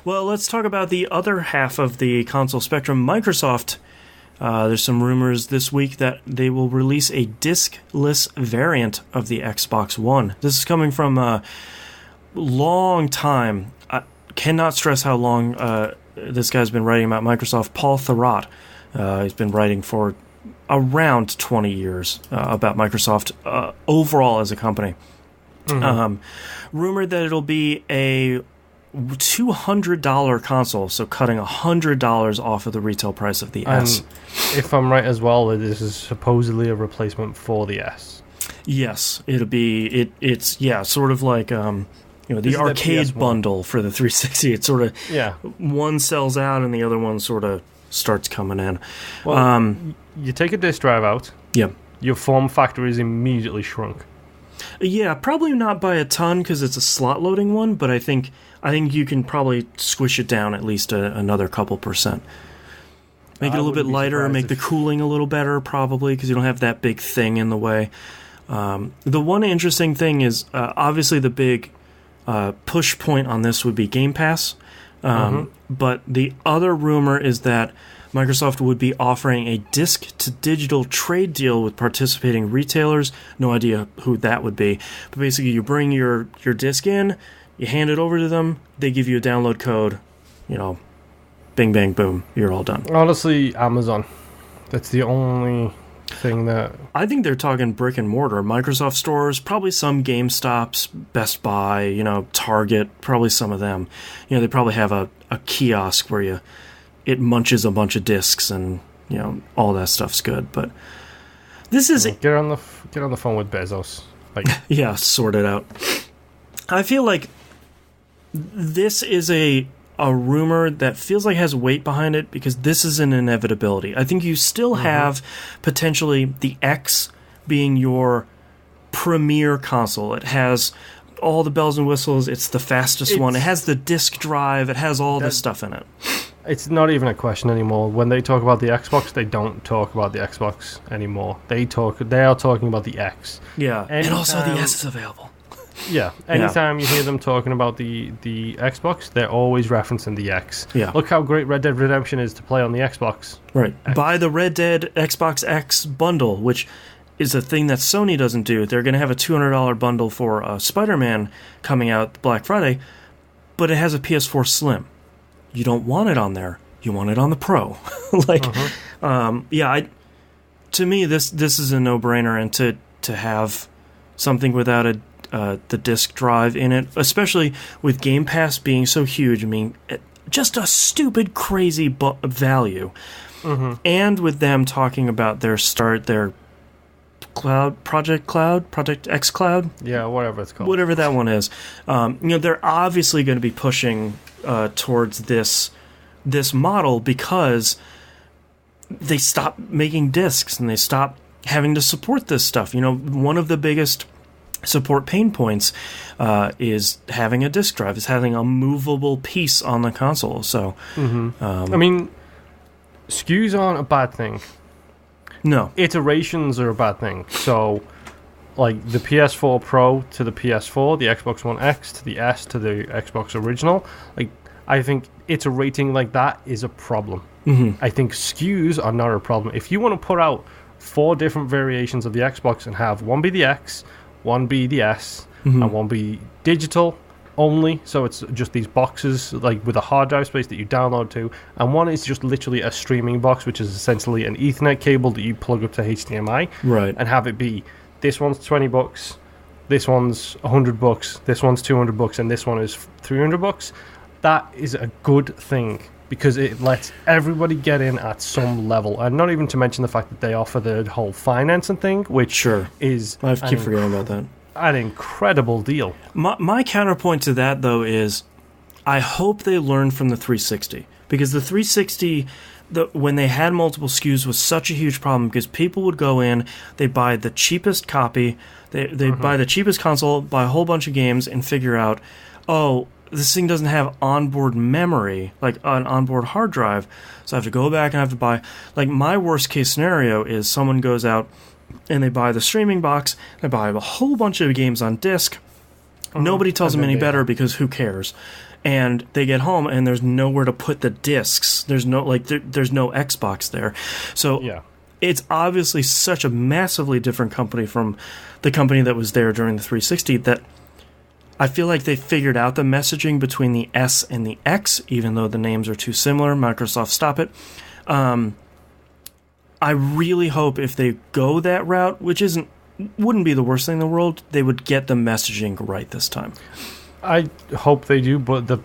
Well, let's talk about the other half of the console spectrum, Microsoft. There's some rumors this week that they will release a disc-less variant of the Xbox One. This is coming from a long time. I cannot stress how long this guy's been writing about Microsoft. Paul Thurrott. He's been writing for around 20 years about Microsoft overall as a company. Mm-hmm. Rumored that it'll be a $200 console, so cutting $100 off of the retail price of the S. If I'm right as well, this is supposedly a replacement for the S. Yes, it'll be. It's sort of like the arcade bundle for the 360. It's sort of one sells out and the other one sort of starts coming in. Well, you take a disk drive out. Yeah, your form factor is immediately shrunk. Yeah, probably not by a ton because it's a slot loading one, but I think you can probably squish it down at least another couple percent. Make it a little bit lighter, make the cooling a little better probably because you don't have that big thing in the way. The one interesting thing is obviously the big push point on this would be Game Pass, but the other rumor is that Microsoft would be offering a disc-to-digital trade deal with participating retailers. No idea who that would be. But basically, you bring your disc in, you hand it over to them, they give you a download code, bing, bang, boom, you're all done. Honestly, Amazon. That's the only thing that... I think they're talking brick and mortar. Microsoft stores, probably some GameStops, Best Buy, Target, probably some of them. They probably have a kiosk where it munches a bunch of discs and all that stuff's good, but this is get on the phone with Bezos, sort it out. I feel like this is a rumor that feels like has weight behind it because this is an inevitability. I think you still have potentially the X being your premier console. It has all the bells and whistles. It's the fastest one. It has the disc drive. It has all this stuff in it. It's not even a question anymore. When they talk about the Xbox, they don't talk about the Xbox anymore. They are talking about the X. Yeah, and also the S is available. Yeah, anytime you hear them talking about the Xbox, they're always referencing the X. Yeah. Look how great Red Dead Redemption is to play on the Xbox. Right. Buy the Red Dead Xbox X bundle, which is a thing that Sony doesn't do. They're going to have a $200 bundle for Spider-Man coming out Black Friday, but it has a PS4 Slim. You don't want it on there. You want it on the Pro. To me, this is a no-brainer, and to have something without the disc drive in it, especially with Game Pass being so huge, I mean, just a stupid, crazy value, and with them talking about their Project X Cloud, whatever it's called, whatever that one is, they're obviously going to be pushing towards this model because they stopped making discs and they stopped having to support this stuff. One of the biggest support pain points is having a disk drive, is having a movable piece on the console. So, I mean, SKUs aren't a bad thing. No. Iterations are a bad thing. So, like the PS4 Pro to the PS4, the Xbox One X to the S to the Xbox original, like I think iterating like that is a problem. I think SKUs are not a problem. If you want to put out 4 different variations of the Xbox and have one be the X, one be the S, and one be digital only, so it's just these boxes like with a hard drive space that you download to, and one is just literally a streaming box, which is essentially an Ethernet cable that you plug up to HDMI, right, and have it be this one's $20, this one's $100, this one's $200, and this one is $300. That is a good thing because it lets everybody get in at some level, and not even to mention the fact that they offer the whole financing thing, which is I keep forgetting about that. An incredible deal. My counterpoint to that, though, is I hope they learn from the 360, because the 360, when they had multiple SKUs, was such a huge problem because people would go in, they buy the cheapest copy, they buy the cheapest console, buy a whole bunch of games, and figure out, oh, this thing doesn't have onboard memory, like an onboard hard drive, so I have to go back and I have to buy. Like, my worst case scenario is someone goes out and they buy the streaming box, they buy a whole bunch of games on disc. Nobody tells them any better because who cares? And they get home and there's nowhere to put the discs. There's no there's no Xbox there. So it's obviously such a massively different company from the company that was there during the 360 that I feel like they figured out the messaging between the S and the X, even though the names are too similar. Microsoft, stop it. I really hope if they go that route, which wouldn't be the worst thing in the world, they would get the messaging right this time. I hope they do, but the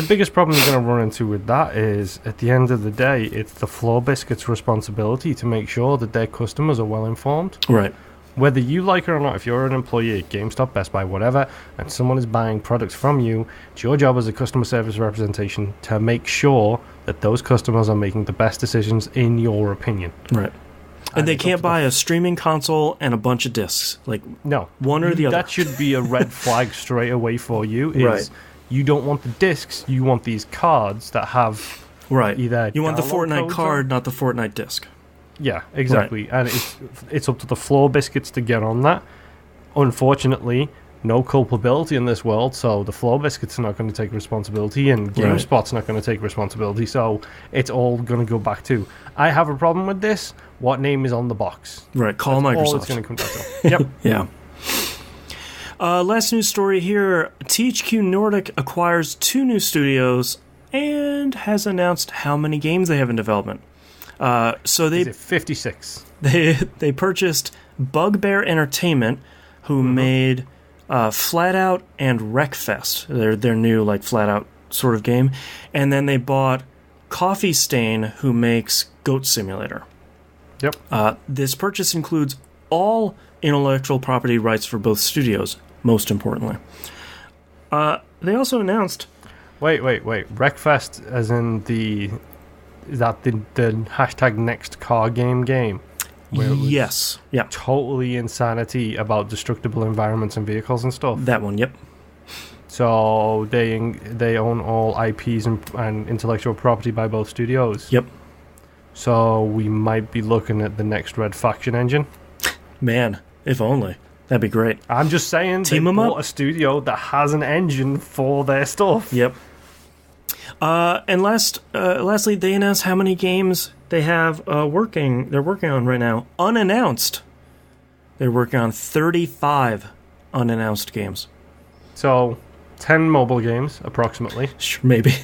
biggest problem you're going to run into with that is, at the end of the day, it's the Floor Biscuit's responsibility to make sure that their customers are well informed. Right. Whether you like it or not, if you're an employee at GameStop, Best Buy, whatever, and someone is buying products from you, it's your job as a customer service representation to make sure that those customers are making the best decisions in your opinion. Right. And they can't buy a streaming console and a bunch of discs. Like, no, one or the other. That should be a red flag straight away for you. Is you don't want the discs, you want these cards that have either you want the Fortnite card, not the Fortnite disc. Yeah, exactly. Right. And it's up to the Floor Biscuits to get on that. Unfortunately, no culpability in this world, so the Floor Biscuits are not going to take responsibility, and GameSpot's not going to take responsibility, so it's all going to go back to, I have a problem with this, what name is on the box? Right, call Microsoft. All it's going to come down to. Yep. Yeah. Last news story here, THQ Nordic acquires 2 new studios and has announced how many games they have in development. So they Is it 56? They purchased Bugbear Entertainment, who made Flat Out and Wreckfest, their new like Flat Out sort of game, and then they bought Coffee Stain, who makes Goat Simulator. Yep. This purchase includes all intellectual property rights for both studios, most importantly. They also announced... Wait. Wreckfest as in the... Is that the hashtag next car game? Yes. Yeah. Totally insanity about destructible environments and vehicles and stuff. That one, yep. So they own all IPs and intellectual property by both studios. Yep. So we might be looking at the next Red Faction engine. Man, if only. That'd be great. I'm just saying, Team they them bought up. a studio that has an engine for their stuff. Yep. And lastly, they announced how many games they have they're working on right now, unannounced. They're working on 35 unannounced games. So, 10 mobile games, approximately. Sure, maybe.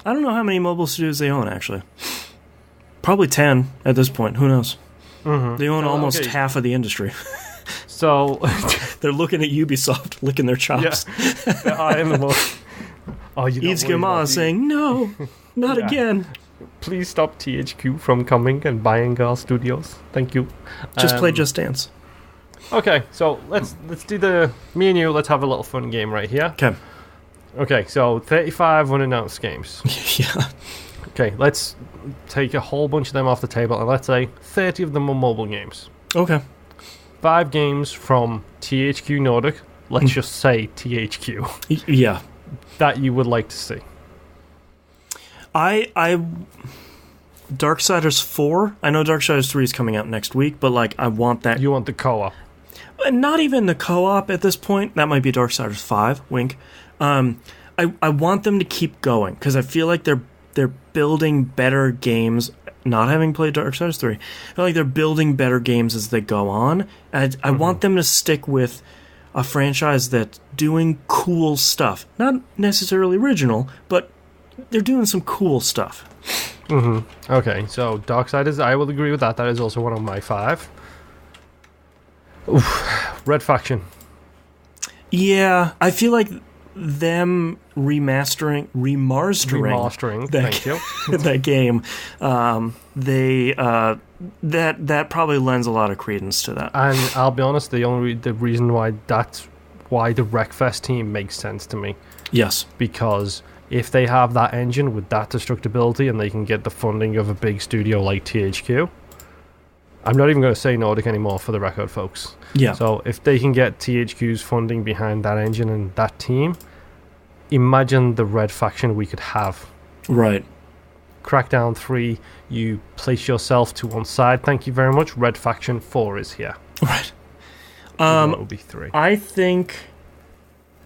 I don't know how many mobile studios they own, actually. Probably 10 at this point. Who knows? Mm-hmm. They own almost half of the industry. So... They're looking at Ubisoft, licking their chops. Yeah. I am the most... Itzgama saying, no, not again. Please stop THQ from coming and buying our studios. Thank you. Just play Just Dance. Okay, so let's do me and you, let's have a little fun game right here. Okay, so 35 unannounced games. Yeah. Okay, let's take a whole bunch of them off the table, and let's say 30 of them are mobile games. Okay. 5 games from THQ Nordic, let's just say THQ, Yeah. that you would like to see. Darksiders 4. I know Darksiders 3 is coming out next week, but like I want that. You want the co-op. Not even the co-op at this point. That might be Darksiders 5. Wink. I want them to keep going because I feel like they're building better games. Not having played Darksiders 3, I feel like they're building better games as they go on. I want them to stick with a franchise that's doing cool stuff. Not necessarily original, but they're doing some cool stuff. Okay, so Darksiders, I will agree with that. That is also one of my 5. Oof. Red Faction. Yeah, I feel like them remastering thank you. that game, that probably lends a lot of credence to that. And I'll be honest, the reason why the Wreckfest team makes sense to me. Yes, because if they have that engine with that destructibility and they can get the funding of a big studio like THQ, I'm not even going to say Nordic anymore for the record, folks. Yeah. So if they can get THQ's funding behind that engine and that team, imagine the Red Faction we could have. Right. Crackdown 3, you place yourself to one side. Thank you very much. Red Faction 4 is here. Right. It would be 3. I think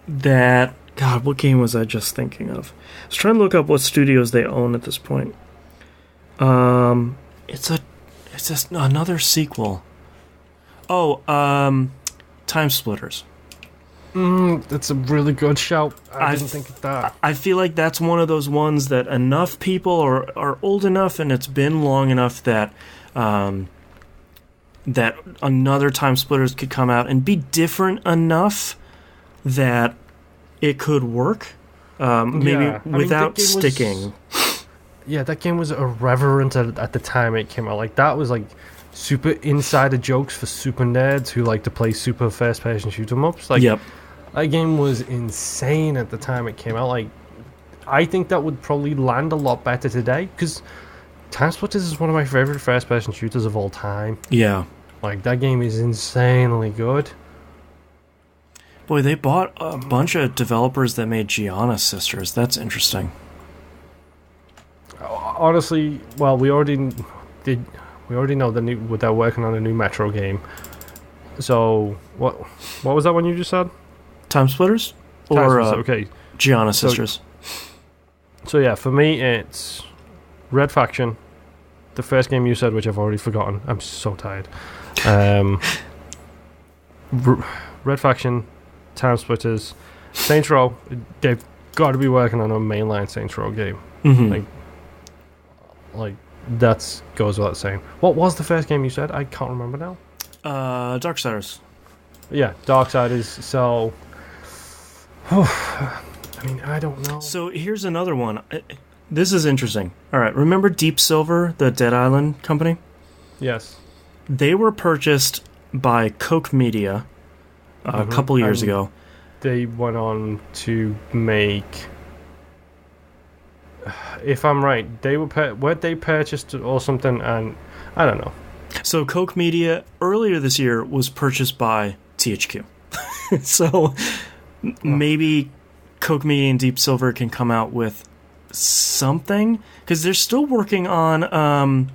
that... God, what game was I just thinking of? I was trying to look up what studios they own at this point. It's just another sequel. Oh, Time Splitters. That's a really good shout. I didn't think of that. I feel like that's one of those ones that enough people are old enough and it's been long enough that that another Time Splitters could come out and be different enough that it could work. Maybe without sticking. Yeah, that game was irreverent at the time it came out. Like, that was like super insider jokes for super nerds who like to play super first-person shoot-em-ups. Like, yep. That game was insane at the time it came out. Like, I think that would probably land a lot better today because Time Splitters is one of my favorite first-person shooters of all time. Yeah. Like, that game is insanely good. Boy, they bought a bunch of developers that made Gianna Sisters. That's interesting. Honestly, well, we already know they're working on a new Metro game. So, what was that one you just said? Time Splitters? Okay. Gianna Sisters. So yeah, for me, it's Red Faction, the first game you said, which I've already forgotten. I'm so tired. Red Faction, Time Splitters, Saints Row. They've got to be working on a mainline Saints Row game. Mm-hmm. Like that goes without saying. What was the first game you said? I can't remember now. Darksiders. Yeah, Darksiders. So, I mean, I don't know. So here's another one. This is interesting. All right, remember Deep Silver, the Dead Island company? Yes. They were purchased by Koch Media a couple years ago. They went on to make... If I'm right, weren't they purchased or something? And I don't know. So Koch Media earlier this year was purchased by THQ. So maybe Koch Media and Deep Silver can come out with something because they're still working on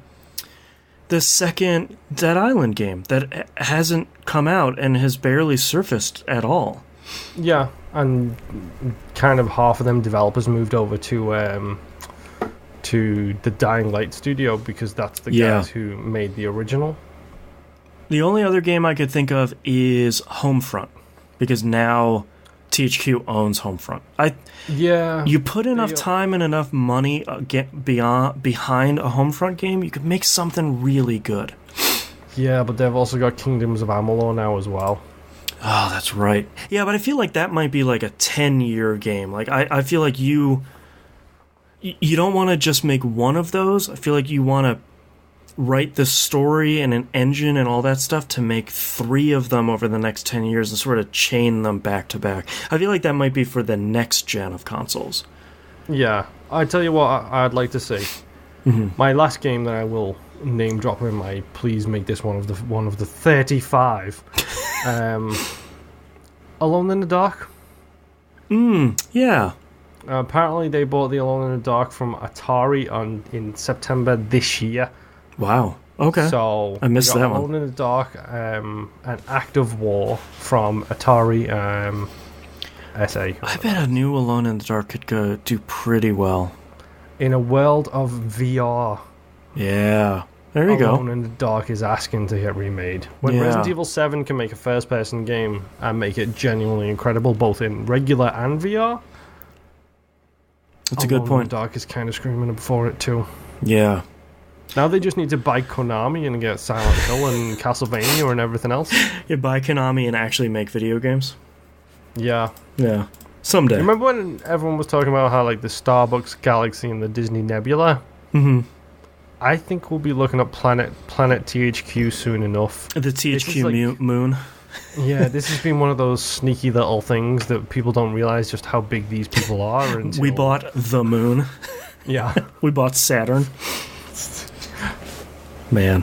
the second Dead Island game that hasn't come out and has barely surfaced at all. Yeah, and kind of half of them developers moved over to the Dying Light studio because that's the guys who made the original. The only other game I could think of is Homefront because now THQ owns Homefront. You put enough time and enough money behind a Homefront game, you could make something really good. Yeah, but they've also got Kingdoms of Amalur now as well. Oh, that's right. Yeah, but I feel like that might be like a 10-year game. Like I feel like you don't want to just make one of those. I feel like you want to write the story and an engine and all that stuff to make 3 of them over the next 10 years and sort of chain them back to back. I feel like that might be for the next gen of consoles. Yeah, I tell you what I'd like to see. Mm-hmm. My last game that I will name dropping my please make this one of the 35. Alone in the Dark. Yeah. Apparently they bought the Alone in the Dark from Atari in September this year. Wow. Okay. So I missed that one. Alone in the Dark, an Act of War from Atari SA. I bet a new Alone in the Dark could do pretty well. In a world of VR. Yeah. There you go. Alone in the Dark is asking to get remade. When Resident Evil 7 can make a first-person game and make it genuinely incredible, both in regular and VR. That's a good point. Alone in the Dark is kind of screaming for it too. Yeah. Now they just need to buy Konami and get Silent Hill and Castlevania and everything else. Yeah, buy Konami and actually make video games. Yeah. Yeah. Someday. Remember when everyone was talking about how like the Starbucks Galaxy and the Disney Nebula? Mm-hmm. I think we'll be looking at Planet THQ soon enough. The THQ Moon. Yeah, this has been one of those sneaky little things that people don't realize just how big these people are. We bought the moon. Yeah. We bought Saturn. Man.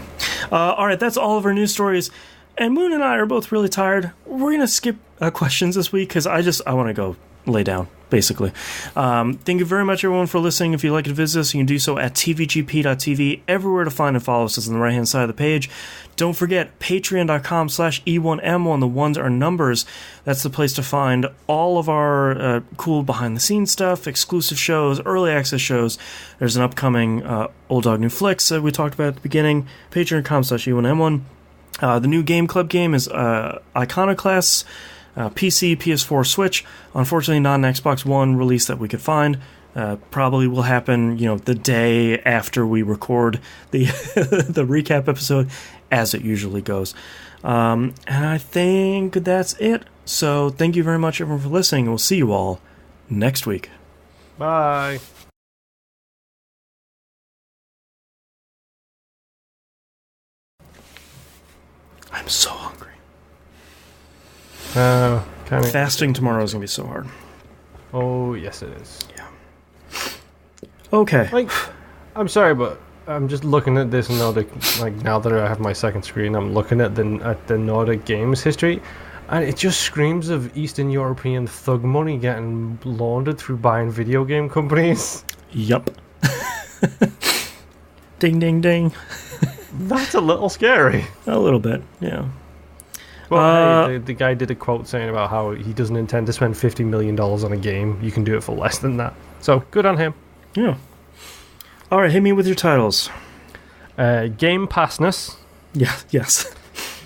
All right, that's all of our news stories. And Moon and I are both really tired. We're going to skip questions this week because I want to go lay down, basically. Thank you very much, everyone, for listening. If you'd like to visit us, you can do so at tvgp.tv. Everywhere to find and follow us is on the right-hand side of the page. Don't forget, patreon.com/E1M1. The ones are numbers. That's the place to find all of our cool behind-the-scenes stuff, exclusive shows, early access shows. There's an upcoming Old Dog New Flicks that we talked about at the beginning. Patreon.com/E1M1. The new Game Club game is Iconoclasts. PC, PS4, Switch. Unfortunately, not an Xbox One release that we could find. Probably will happen, the day after we record the the recap episode, as it usually goes. And I think that's it. So thank you very much, everyone, for listening. We'll see you all next week. Bye. I'm so hungry. Fasting tomorrow is going to be so hard. Oh, yes it is. Yeah. Okay. I'm sorry, but I'm just looking at this Nordic, now that I have my second screen, I'm looking at the Nordic games history, and it just screams of Eastern European thug money getting laundered through buying video game companies. Yup. Ding, ding, ding. That's a little scary. A little bit, yeah. Well, hey, the guy did a quote saying about how he doesn't intend to spend $50 million on a game. You can do it for less than that. So, good on him. Yeah. All right, hit me with your titles. Game Passness. Yeah, yes.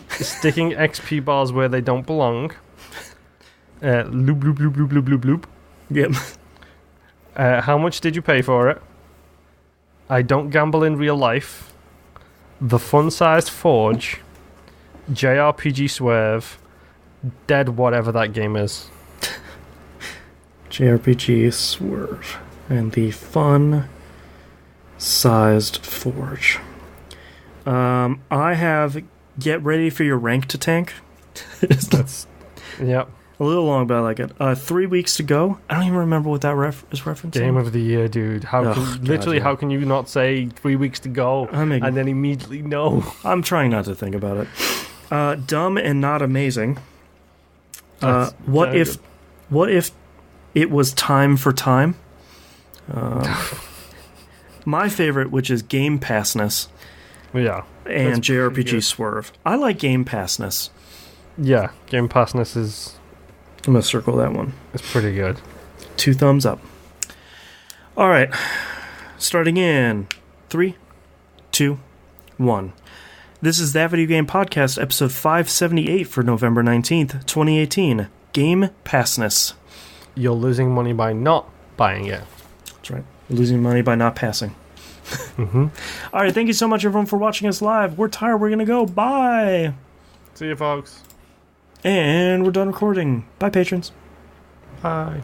Sticking XP bars where they don't belong. Loop, loop, loop, loop, loop, loop, loop. Yep. How much did you pay for it? I don't gamble in real life. The Fun-Sized Forge. JRPG Swerve, Dead whatever that game is. JRPG Swerve, and the Fun-Sized Forge. I have Get Ready for Your Rank to Tank. That's yep. A little long, but I like it. 3 weeks to go. I don't even remember what that is referencing. Game of the year, dude. How can you not say 3 weeks to go and then immediately no? I'm trying not to think about it. Dumb and Not Amazing. What if it was Time for Time? My favorite, which is Game Passness. Yeah. And JRPG Swerve. I like Game Passness. Yeah, Game Passness is... I'm going to circle that one. It's pretty good. 2 thumbs up. All right. Starting in 3, 2, 1. This is That Video Game Podcast, episode 578 for November 19th, 2018. Game Passness. You're losing money by not buying it. That's right. You're losing money by not passing. Mm-hmm. All right, thank you so much, everyone, for watching us live. We're tired. We're going to go. Bye. See you, folks. And we're done recording. Bye, patrons. Bye.